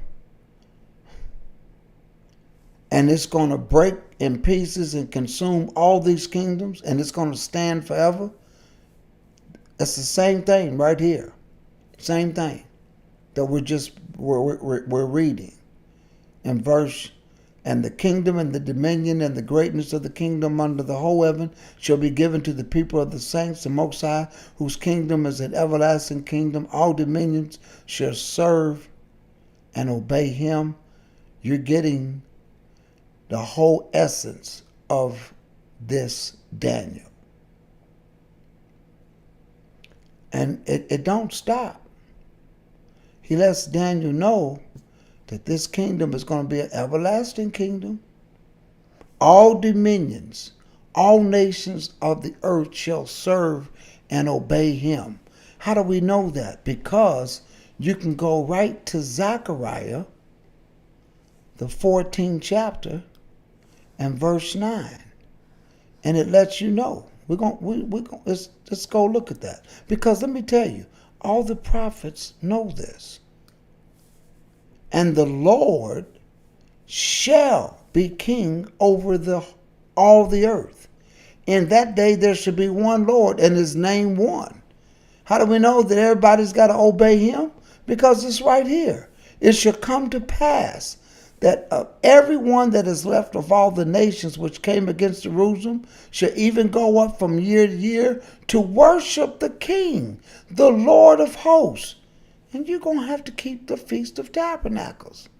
[SPEAKER 3] and it's going to break in pieces and consume all these kingdoms, and it's going to stand forever. It's the same thing right here. Same thing that we're reading in verse. And the kingdom and the dominion and the greatness of the kingdom under the whole heaven shall be given to the people of the saints, the Most High, whose kingdom is an everlasting kingdom. All dominions shall serve and obey him. You're getting the whole essence of this Daniel. And it don't stop. He lets Daniel know that this kingdom is going to be an everlasting kingdom. All dominions, all nations of the earth shall serve and obey him. How do we know that? Because you can go right to Zechariah, the 14th chapter, and verse 9. And it lets you know. Let's go look at that. Because let me tell you, all the prophets know this. And the Lord shall be king over all the earth. In that day there shall be one Lord, and his name one. How do we know that everybody's got to obey him? Because it's right here. It shall come to pass that everyone that is left of all the nations which came against Jerusalem shall even go up from year to year to worship the King, the Lord of hosts. And you're going to have to keep the Feast of Tabernacles.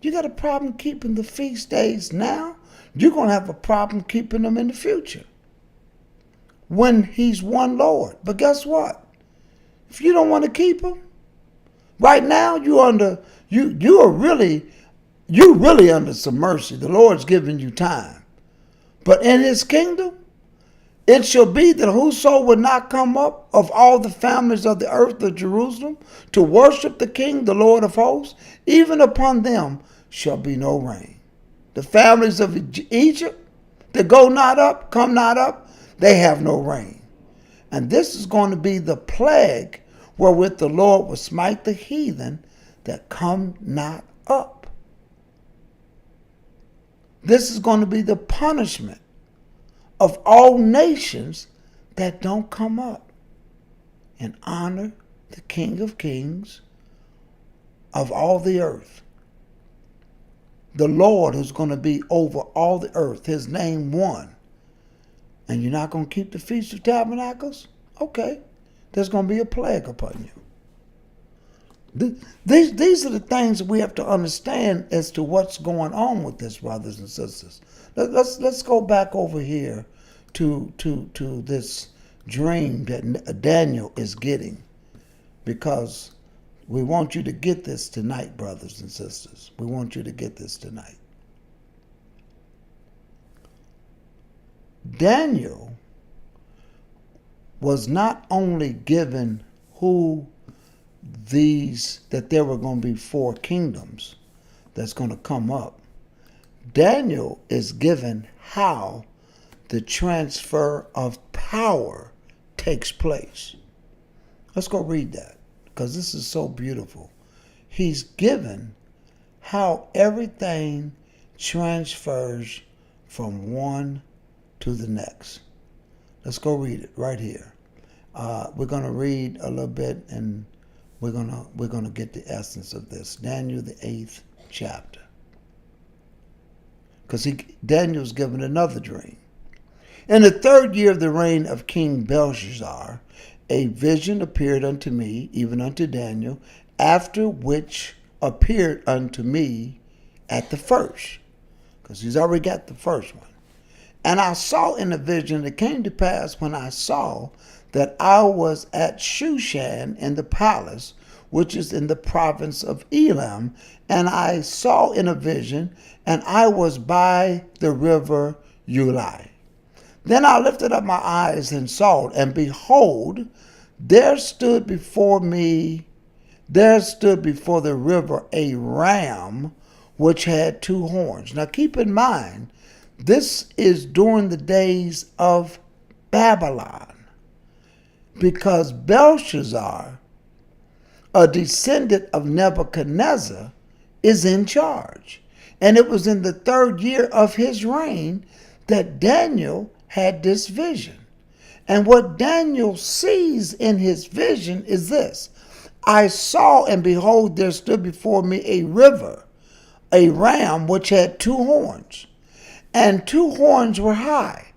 [SPEAKER 3] You got a problem keeping the feast days now, you're going to have a problem keeping them in the future when he's one Lord. But guess what? If you don't want to keep them, right now you're really under some mercy. The Lord's giving you time. But in his kingdom, it shall be that whoso would not come up of all the families of the earth of Jerusalem to worship the King, the Lord of hosts, even upon them shall be no rain. The families of Egypt that come not up, they have no rain. And this is going to be the plague wherewith the Lord will smite the heathen that come not up. This is going to be the punishment of all nations that don't come up and honor the King of Kings of all the earth. The Lord who's going to be over all the earth, his name one. And you're not going to keep the Feast of Tabernacles? Okay, there's going to be a plague upon you. These are the things that we have to understand as to what's going on with this, brothers and sisters. Let's go back over here to this dream that Daniel is getting, because we want you to get this tonight, brothers and sisters. We want you to get this tonight. Daniel was not only given that there were going to be 4 kingdoms that's going to come up. Daniel is given how the transfer of power takes place. Let's go read that, because this is so beautiful. He's given how everything transfers from one to the next. Let's go read it right here. We're going to read a little bit, and we're gonna get the essence of this. Daniel, the 8th chapter, because Daniel's given another dream. In the 3rd year of the reign of King Belshazzar, a vision appeared unto me, even unto Daniel, after which appeared unto me at the first, because he's already got the first one. And I saw in a vision, it came to pass when I saw that I was at Shushan in the palace, which is in the province of Elam, and I saw in a vision, and I was by the river Ulai. Then I lifted up my eyes and saw, and behold, there stood before the river a ram which had 2 horns. Now keep in mind, this is during the days of Babylon, because Belshazzar, a descendant of Nebuchadnezzar, is in charge. And it was in the 3rd year of his reign that Daniel had this vision. And what Daniel sees in his vision is this: I saw, and behold, there stood before me a river, a ram which had 2 horns, and 2 horns were high,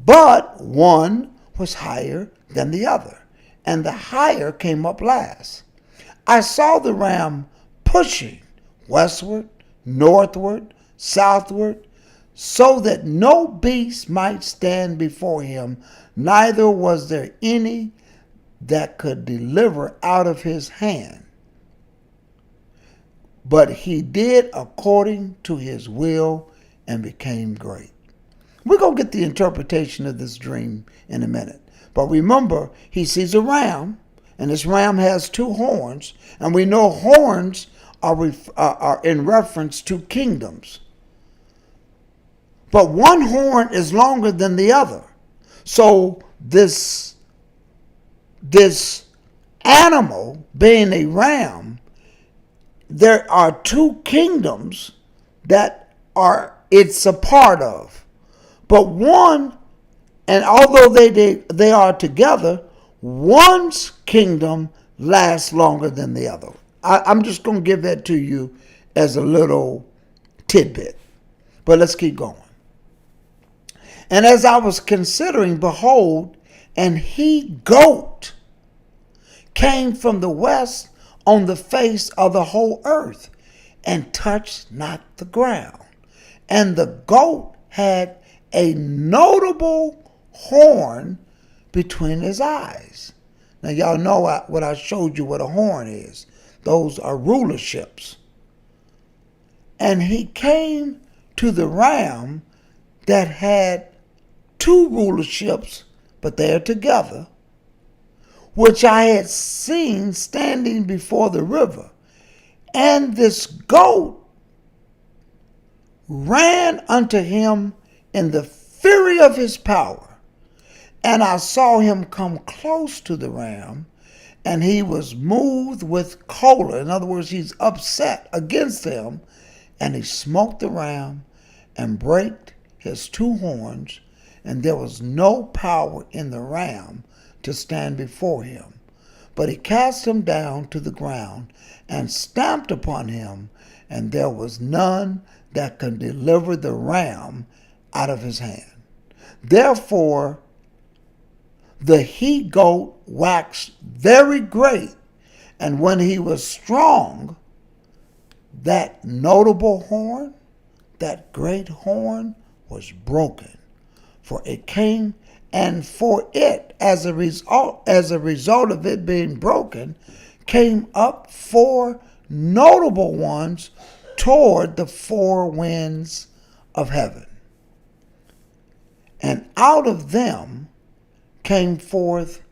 [SPEAKER 3] but one was higher than the other, and the higher came up last. I saw the ram pushing westward, northward, southward, so that no beast might stand before him, neither was there any that could deliver out of his hand. But he did according to his will and became great. We're going to get the interpretation of this dream in a minute. But remember, he sees a ram, and this ram has 2 horns, and we know horns are in reference to kingdoms. But one horn is longer than the other. So this animal, being a ram, there are 2 kingdoms that it's a part of. But one, and although they are together, one's kingdom lasts longer than the other. I'm just going to give that to you as a little tidbit. But let's keep going. And as I was considering, behold, an he-goat came from the west on the face of the whole earth, and touched not the ground. And the goat had a notable horn between his eyes. Now y'all know what I showed you what a horn is. Those are rulerships. And he came to the ram that had 2 rulerships, but they are together, which I had seen standing before the river. And this goat ran unto him in the fury of his power. And I saw him come close to the ram, and he was moved with choler. In other words, he's upset against him, and he smote the ram and brake his 2 horns, and there was no power in the ram to stand before him. But he cast him down to the ground and stamped upon him, and there was none that could deliver the ram out of his hand. Therefore, the he-goat waxed very great, and when he was strong, that notable horn, that great horn, was broken. For it came, and for it, as a result of it being broken, came up 4 notable ones toward the 4 winds of heaven. And out of them came forth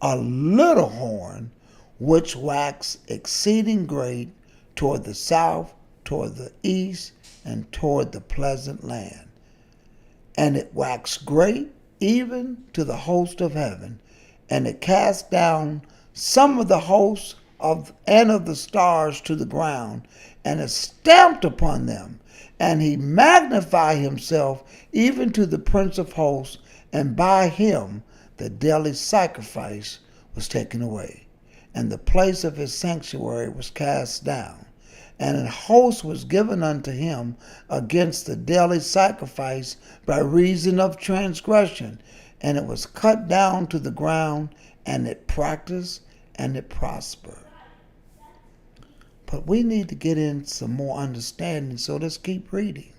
[SPEAKER 3] a little horn, which waxed exceeding great toward the south, toward the east, and toward the pleasant land. and it waxed great even to the host of heaven, and it cast down some of the hosts of the stars to the ground, and it stamped upon them, and he magnified himself even to the prince of hosts, and by him the daily sacrifice was taken away, and the place of his sanctuary was cast down, and an host was given unto him against the daily sacrifice by reason of transgression, and it was cut down to the ground, and it practiced and it prospered. But we need to get in some more understanding, so let's keep reading.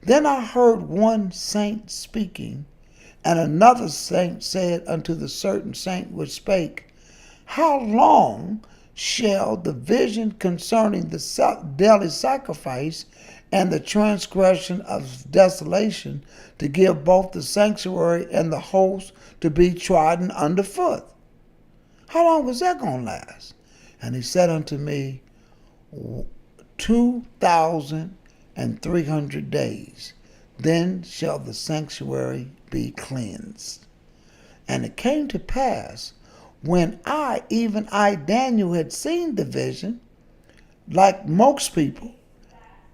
[SPEAKER 3] Then I heard one saint speaking, and another saint said unto the certain saint which spake, How long shall the vision concerning the daily sacrifice and the transgression of desolation to give both the sanctuary and the host to be trodden underfoot? How long was that going to last? And he said unto me, 2,300 days. Then shall the sanctuary be cleansed. And it came to pass, when even I, Daniel, had seen the vision, like most people,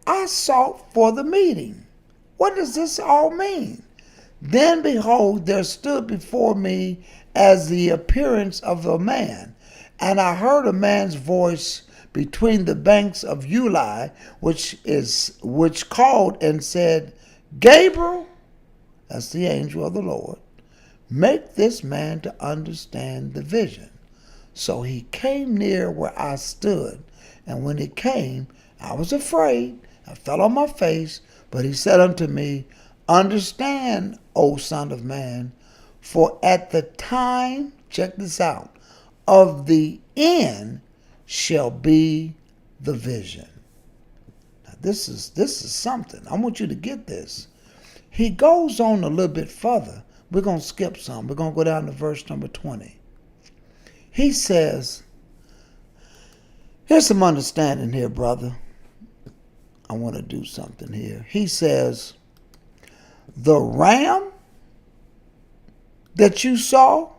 [SPEAKER 3] I sought for the meeting. What does this all mean? Then behold, there stood before me as the appearance of a man, and I heard a man's voice between the banks of Uli, which called and said, Gabriel, that's the angel of the Lord, make this man to understand the vision. So he came near where I stood, and when he came, I was afraid. I fell on my face, but he said unto me, Understand, O Son of Man, for at the time, check this out, of the end shall be the vision. Now this is something. I want you to get this. He goes on a little bit further. We're going to skip some. We're going to go down to verse number 20. He says, here's some understanding here, brother. I want to do something here. He says, the ram that you saw,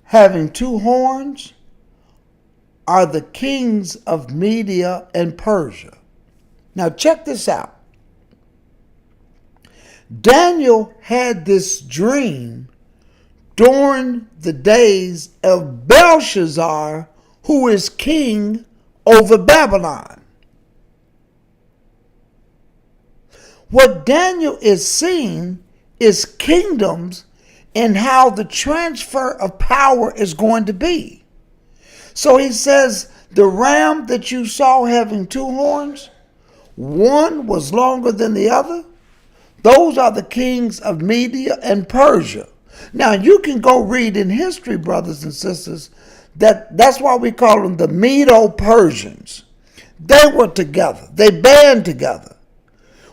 [SPEAKER 3] having two horns, are the kings of Media and Persia. Now check this out. Daniel had this dream during the days of Belshazzar, who is king over Babylon. What Daniel is seeing is kingdoms and how the transfer of power is going to be. So he says, the ram that you saw having two horns, one was longer than the other. Those are the kings of Media and Persia. Now you can go read in history, brothers and sisters, that's why we call them the Medo-Persians. They were together. They band together.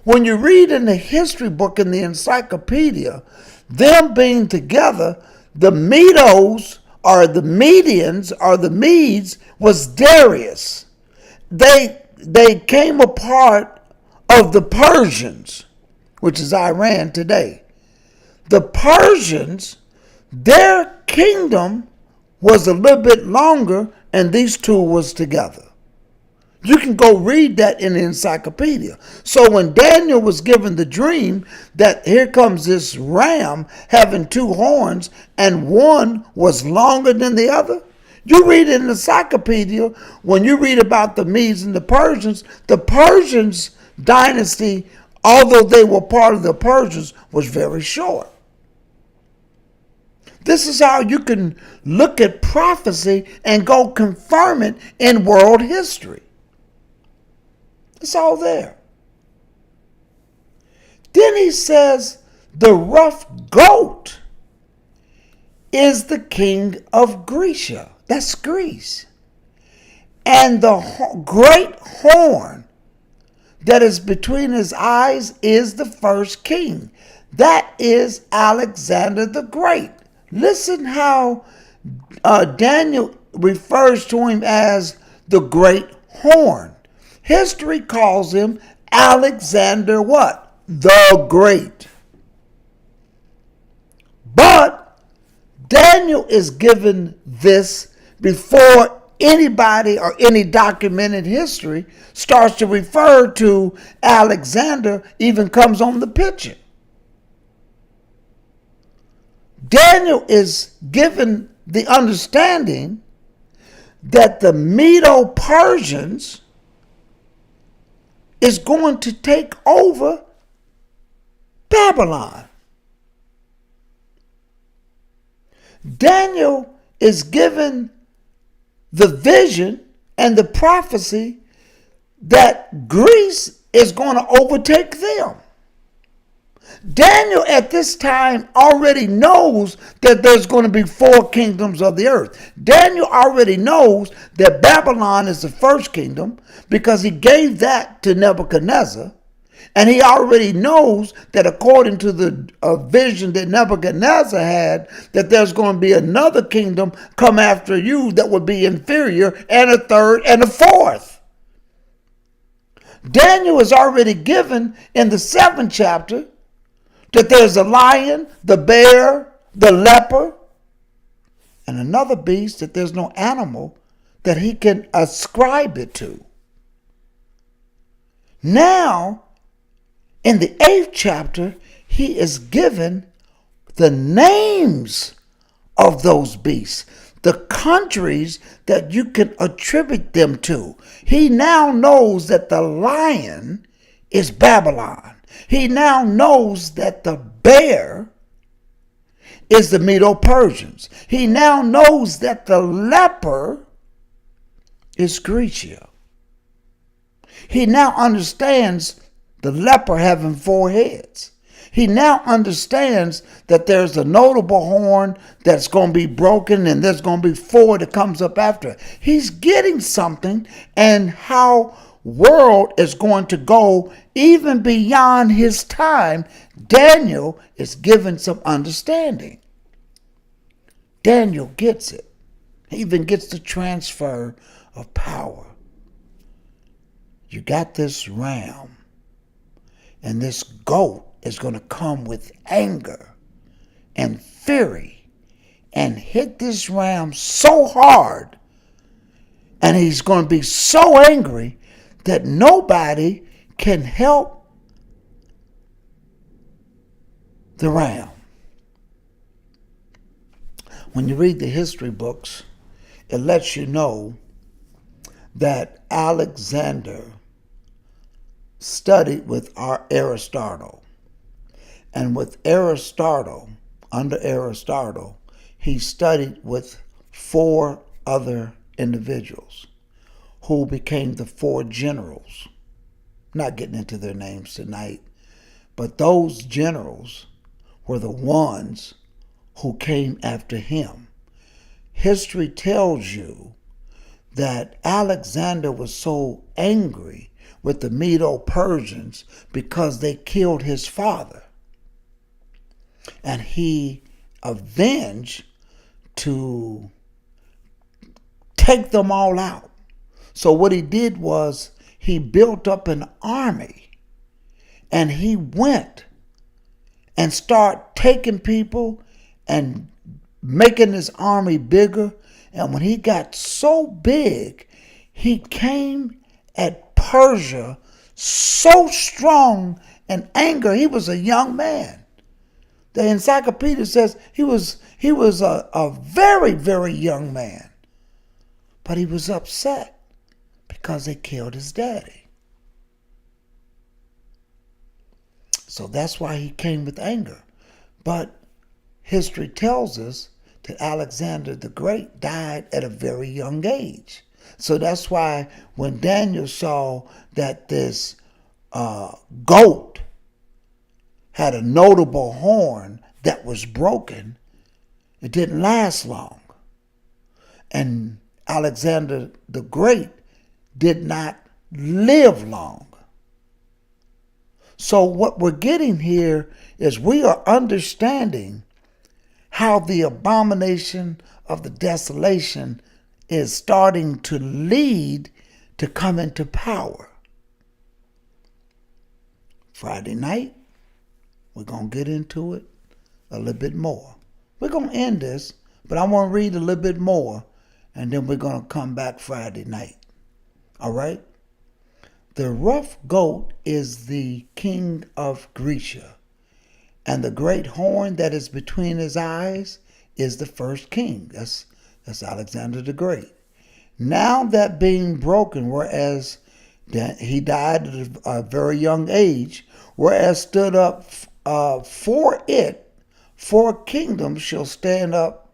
[SPEAKER 3] When you read in the history book in the encyclopedia, them being together, the Medos or the Medians or the Medes was Darius. They came a part of the Persians, which is Iran today. The Persians, their kingdom was a little bit longer, and these two was together. You can go read that in the encyclopedia. So when Daniel was given the dream that here comes this ram having two horns and one was longer than the other, you read in the encyclopedia, when you read about the Medes and the Persians dynasty, although they were part of the Persians, was very short. This is how you can look at prophecy and go confirm it in world history. It's all there. Then he says, the rough goat is the king of Grecia. That's Greece. And the great horn that is between his eyes is the first king. That is Alexander the Great. Listen how Daniel refers to him as the great horn. History calls him Alexander what? The Great. But Daniel is given this before anybody or any documented history starts to refer to Alexander even comes on the picture. Daniel is given the understanding that the Medo-Persians is going to take over Babylon. Daniel is given the vision and the prophecy that Greece is going to overtake them. Daniel at this time already knows that there's going to be 4 kingdoms of the earth. Daniel already knows that Babylon is the first kingdom because he gave that to Nebuchadnezzar. And he already knows that according to the vision that Nebuchadnezzar had, that there's going to be another kingdom come after you that would be inferior, and a third and a fourth. Daniel is already given in the 7th chapter that there's a lion, the bear, the leper, and another beast that there's no animal that he can ascribe it to. Now, in the 8th chapter, he is given the names of those beasts, the countries that you can attribute them to. He now knows that the lion is Babylon. He now knows that the bear is the Medo-Persians. He now knows that the leper is Grecia. He now understands the leper having 4 heads. He now understands that there's a notable horn that's going to be broken and there's going to be 4 that comes up after it. He's getting something, and how world is going to go even beyond his time. Daniel is given some understanding. Daniel gets it. He even gets the transfer of power. You got this ram, and this goat is going to come with anger and fury and hit this ram so hard, and he's going to be so angry that nobody can help the ram. When you read the history books, it lets you know that Alexander studied with Aristotle. And with Aristotle, under Aristotle, he studied with 4 other individuals who became the 4 generals. Not getting into their names tonight, but those generals were the ones who came after him. History tells you that Alexander was so angry with the Medo-Persians because they killed his father. And he avenged to take them all out. So what he did was he built up an army, and he went and started taking people and making his army bigger. And when he got so big, he came at Persia so strong and anger. He was a young man. The encyclopedia says he was a very, very young man. But he was upset because they killed his daddy. So that's why he came with anger. But history tells us that Alexander the Great died at a very young age. So that's why when Daniel saw that this goat had a notable horn that was broken, it didn't last long. And Alexander the Great did not live long. So what we're getting here is we are understanding how the abomination of the desolation is starting to lead to come into power. Friday night, we're going to get into it a little bit more. We're going to end this, but I want to read a little bit more, and then we're going to come back Friday night. All right? The rough goat is the king of Grecia, and the great horn that is between his eyes is the first king. That's Alexander the Great. Now that being broken, whereas he died at a very young age, whereas stood up for it, 4 kingdoms shall stand up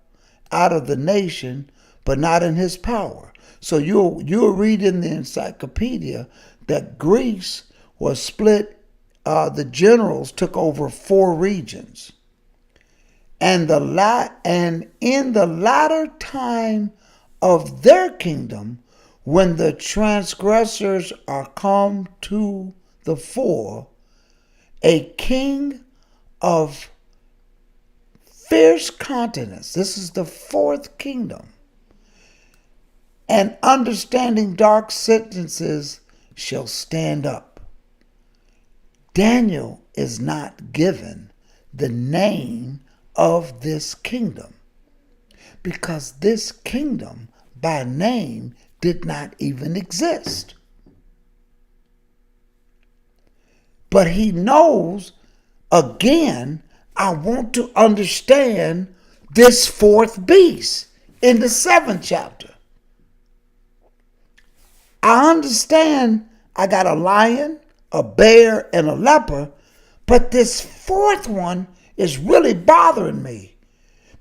[SPEAKER 3] out of the nation, but not in his power. So you'll read in the encyclopedia that Greece was split. The generals took over 4 regions, and in the latter time of their kingdom, when the transgressors are come to the fore, a king of fierce countenance, this is the 4th kingdom, and understanding dark sentences shall stand up. Daniel is not given the name of this kingdom, because this kingdom by name did not even exist. But he knows, again, I want to understand this 4th beast in the 7th chapter. I understand I got a lion, a bear, and a leopard, but this 4th one is really bothering me,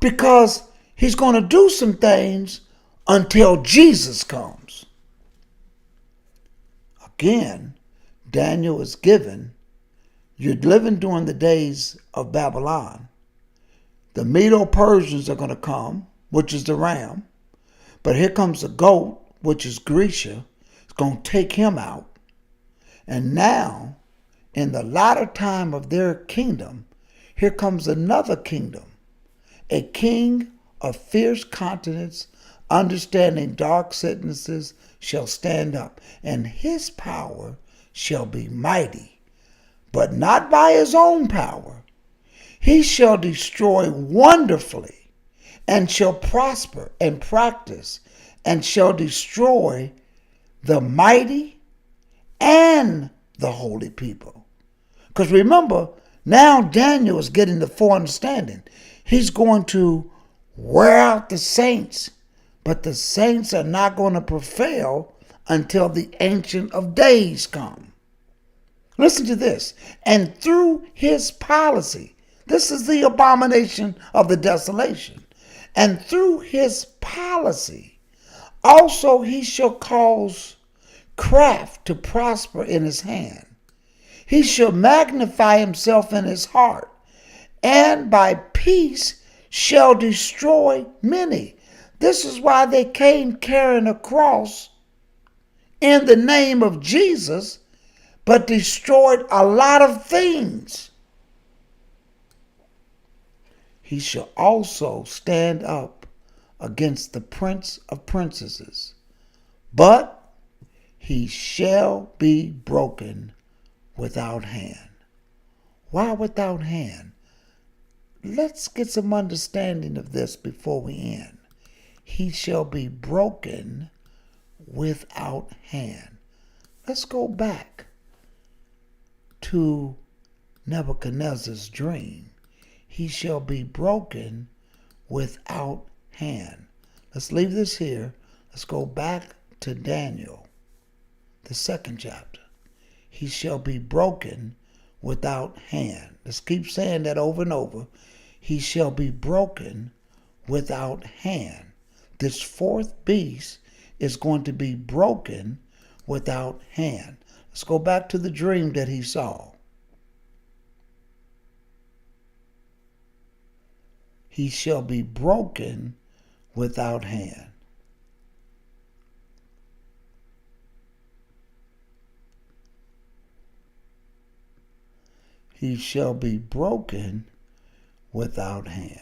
[SPEAKER 3] because he's going to do some things until Jesus comes. Again, Daniel is given, you're living during the days of Babylon. The Medo-Persians are going to come, which is the ram. But here comes the goat, which is Grecia. It's going to take him out. And now, in the latter time of their kingdom, here comes another kingdom, a king of fierce countenance, understanding dark sentences, shall stand up, and his power shall be mighty, but not by his own power. He shall destroy wonderfully, and shall prosper and practice, and shall destroy the mighty and the holy people. Because remember, now Daniel is getting the full understanding. He's going to wear out the saints, but the saints are not going to prevail until the Ancient of Days come. Listen to this. And through his policy, this is the abomination of the desolation. And through his policy, also he shall cause craft to prosper in his hand. He shall magnify himself in his heart, and by peace shall destroy many. This is why they came carrying a cross in the name of Jesus, but destroyed a lot of things. He shall also stand up against the prince of princesses, but he shall be broken without hand. Why without hand? Let's get some understanding of this before we end. He shall be broken without hand. Let's go back to Nebuchadnezzar's dream. He shall be broken without hand. Let's leave this here. Let's go back to Daniel, the 2nd chapter. He shall be broken without hand. Let's keep saying that over and over. He shall be broken without hand. This 4th beast is going to be broken without hand. Let's go back to the dream that he saw. He shall be broken without hand. He shall be broken without hand.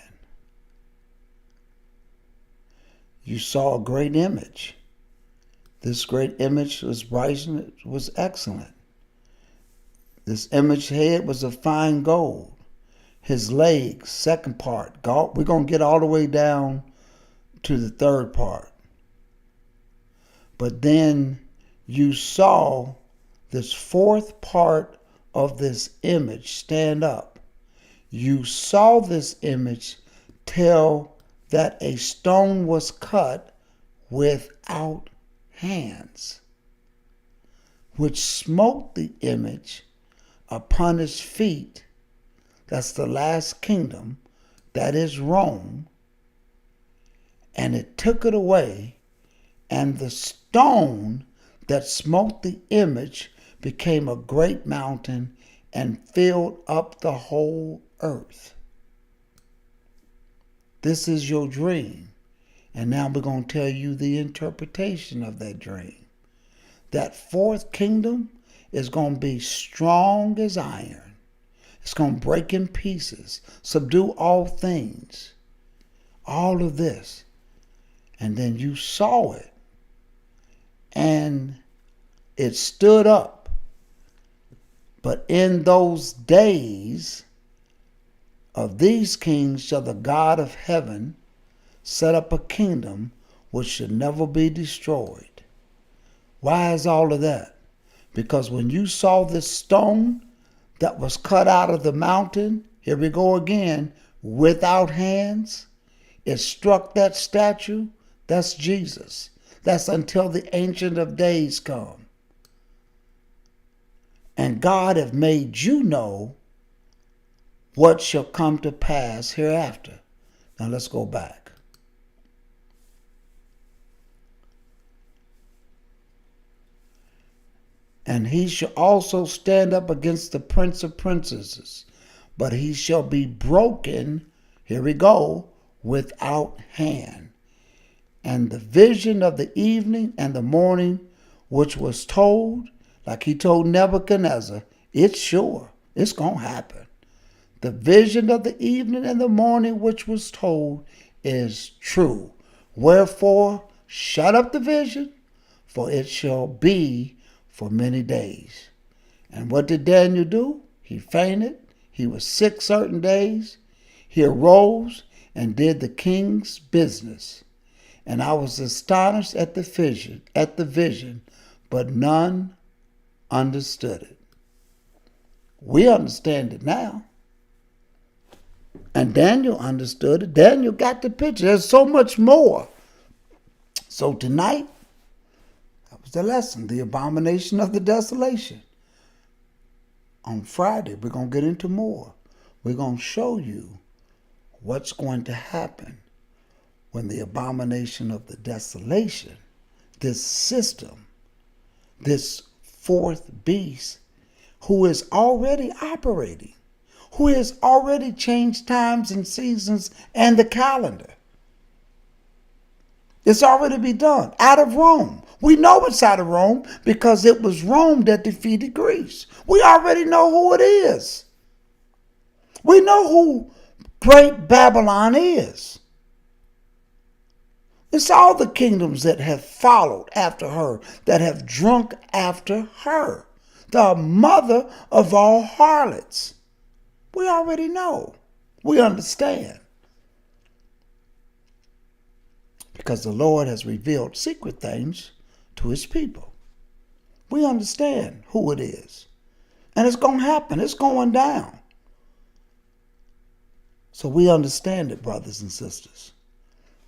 [SPEAKER 3] You saw a great image. This great image was rising, was excellent. This image head was of fine gold. His legs, second part. We're going to get all the way down to the third part. But then you saw this fourth part of this image stand up. You saw this image tell that a stone was cut without hands, which smote the image upon his feet. That's the last kingdom, that is Rome. And it took it away, and the stone that smote the image became a great mountain and filled up the whole earth. This is your dream. And now we're going to tell you the interpretation of that dream. That fourth kingdom is going to be strong as iron. It's going to break in pieces, subdue all things. All of this. And then you saw it. And it stood up. But in those days of these kings shall the God of heaven set up a kingdom which should never be destroyed. Why is all of that? Because when you saw this stone that was cut out of the mountain, here we go again, without hands, it struck that statue. That's Jesus. That's until the Ancient of Days come. And God have made you know what shall come to pass hereafter. Now let's go back. And he shall also stand up against the prince of princes, but he shall be broken, here we go, without hand. And the vision of the evening and the morning, which was told, like he told Nebuchadnezzar, it's sure, it's going to happen. The vision of the evening and the morning, which was told, is true. Wherefore, shut up the vision, for it shall be for many days. And what did Daniel do? He fainted. He was sick certain days. He arose and did the king's business. And I was astonished at the vision, but none understood it. We understand it now. And Daniel understood it. Daniel got the picture. There's so much more. So tonight, that was the lesson, the abomination of the desolation. On Friday, we're going to get into more. We're going to show you what's going to happen when the abomination of the desolation, this system, this fourth beast, who is already operating, who has already changed times and seasons and the calendar. It's already been done out of Rome. We know it's out of Rome because it was Rome that defeated Greece. We already know who it is. We know who Great Babylon is. It's all the kingdoms that have followed after her, that have drunk after her, the mother of all harlots. We already know. We understand. Because the Lord has revealed secret things to his people. We understand who it is. And it's going to happen. It's going down. So we understand it, brothers and sisters.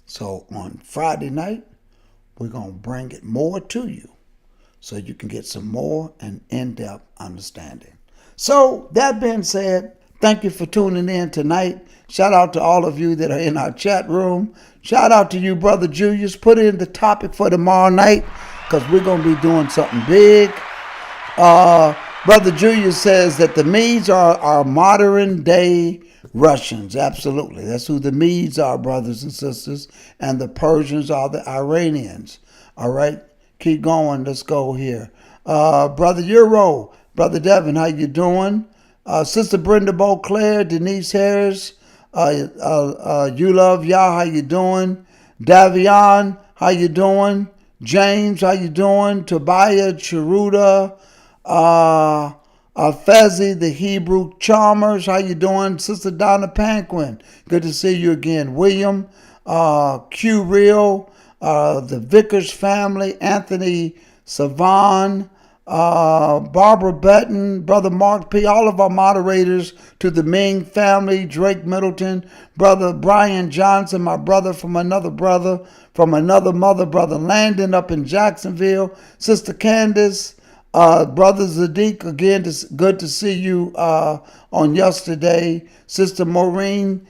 [SPEAKER 3] So on Friday night, we're going to bring it more to you so you can get some more and in-depth understanding. So that being said, thank you for tuning in tonight. Shout out to all of you that are in our chat room. Shout out to you, Brother Julius. Put in the topic for tomorrow night because we're going to be doing something big. Brother Julius says that the Medes are modern day Russians. Absolutely. That's who the Medes are, brothers and sisters. And the Persians are the Iranians. All right. Keep going. Let's go here. Brother Euro, Brother Devin, how you doing? Sister Brenda Beauclair, Denise Harris, You Love Yah, how you doing? Davion, how you doing? James, how you doing? Tobiah, Chiruda, Fezzi, the Hebrew Chalmers, how you doing? Sister Donna Panquin, good to see you again. William, Q Real, the Vickers family, Anthony Savan, Barbara Betton, Brother Mark P., all of our moderators, to the Ming family, Drake Middleton, Brother Brian Johnson, my brother from another mother, Brother Landon up in Jacksonville, Sister Candace, Brother Zadiq, again, good to see you on yesterday. Sister Maureen,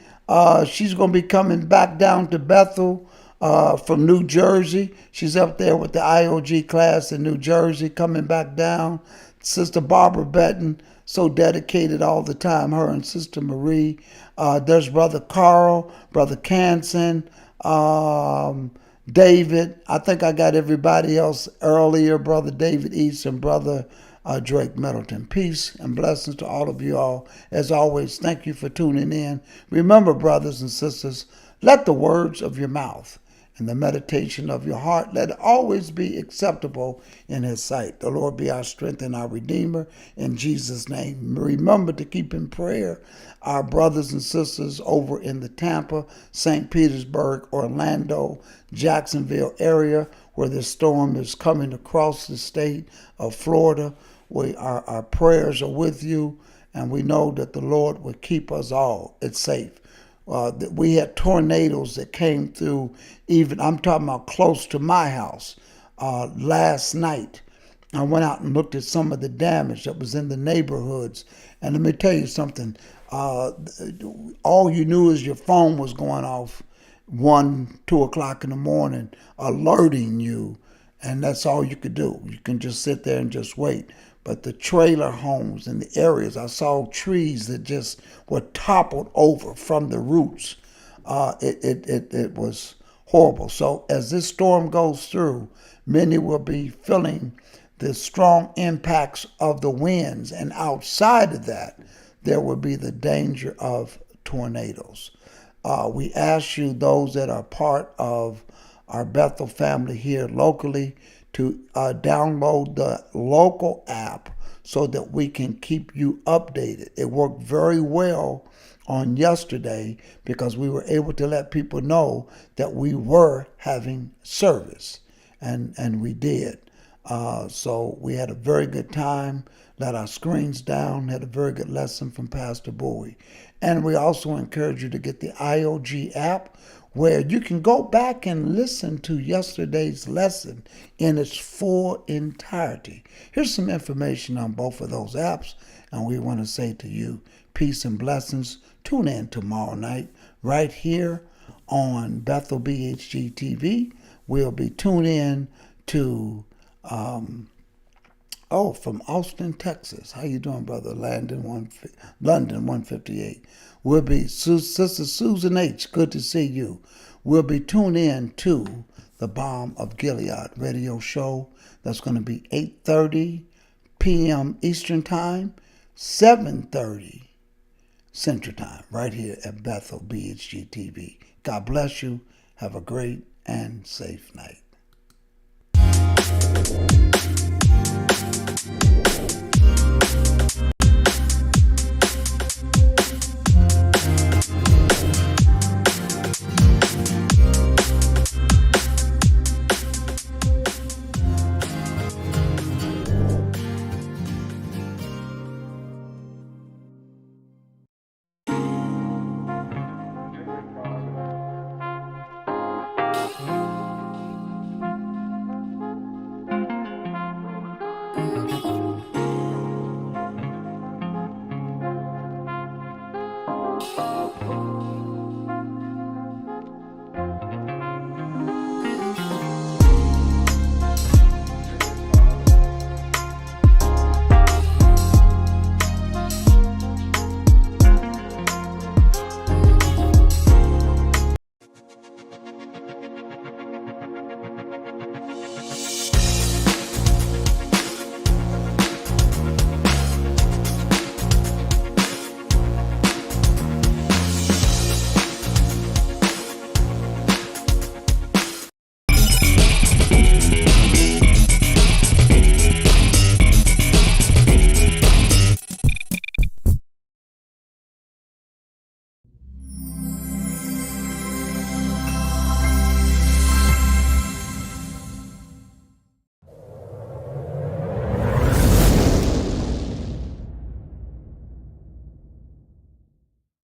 [SPEAKER 3] she's going to be coming back down to Bethel from New Jersey. She's up there with the IOG class in New Jersey, coming back down. Sister Barbara Betton, so dedicated all the time, her and Sister Marie. There's Brother Carl, Brother Canson, David. I think I got everybody else earlier. Brother David East and Brother Drake Middleton. Peace and blessings to all of you all. As always, thank you for tuning in. Remember, brothers and sisters, let the words of your mouth and the meditation of your heart, let it always be acceptable in his sight. The Lord be our strength and our Redeemer. In Jesus' name, remember to keep in prayer our brothers and sisters over in the Tampa, St. Petersburg, Orlando, Jacksonville area, where this storm is coming across the state of Florida. Our prayers are with you, and we know that the Lord will keep us all. It's safe. We had tornadoes that came through, even, I'm talking about close to my house, last night. I went out and looked at some of the damage that was in the neighborhoods. And let me tell you something. All you knew is your phone was going off 1, 2 o'clock in the morning, alerting you. And that's all you could do. You can just sit there and just wait. But the trailer homes in the areas, I saw trees that just were toppled over from the roots. It was horrible. So as this storm goes through, many will be feeling the strong impacts of the winds. And outside of that, there will be the danger of tornadoes. We ask you, those that are part of our Bethel family here locally, to download the local app so that we can keep you updated. It worked very well on yesterday because we were able to let people know that we were having service, and we did. So we had a very good time, let our screens down, had a very good lesson from Pastor Bowie. And we also encourage you to get the IOG app, where you can go back and listen to yesterday's lesson in its full entirety. Here's some information on both of those apps, and we want to say to you, peace and blessings. Tune in tomorrow night right here on Bethel BHG TV. We'll be tuned in to from Austin, Texas. How you doing, brother? London 158. We'll be Sister Susan H. Good to see you. We'll be tuned in to the Balm of Gilead radio show. That's going to be 8:30 p.m. Eastern Time, 7:30 Central Time, right here at Bethel BHG TV. God bless you. Have a great and safe night.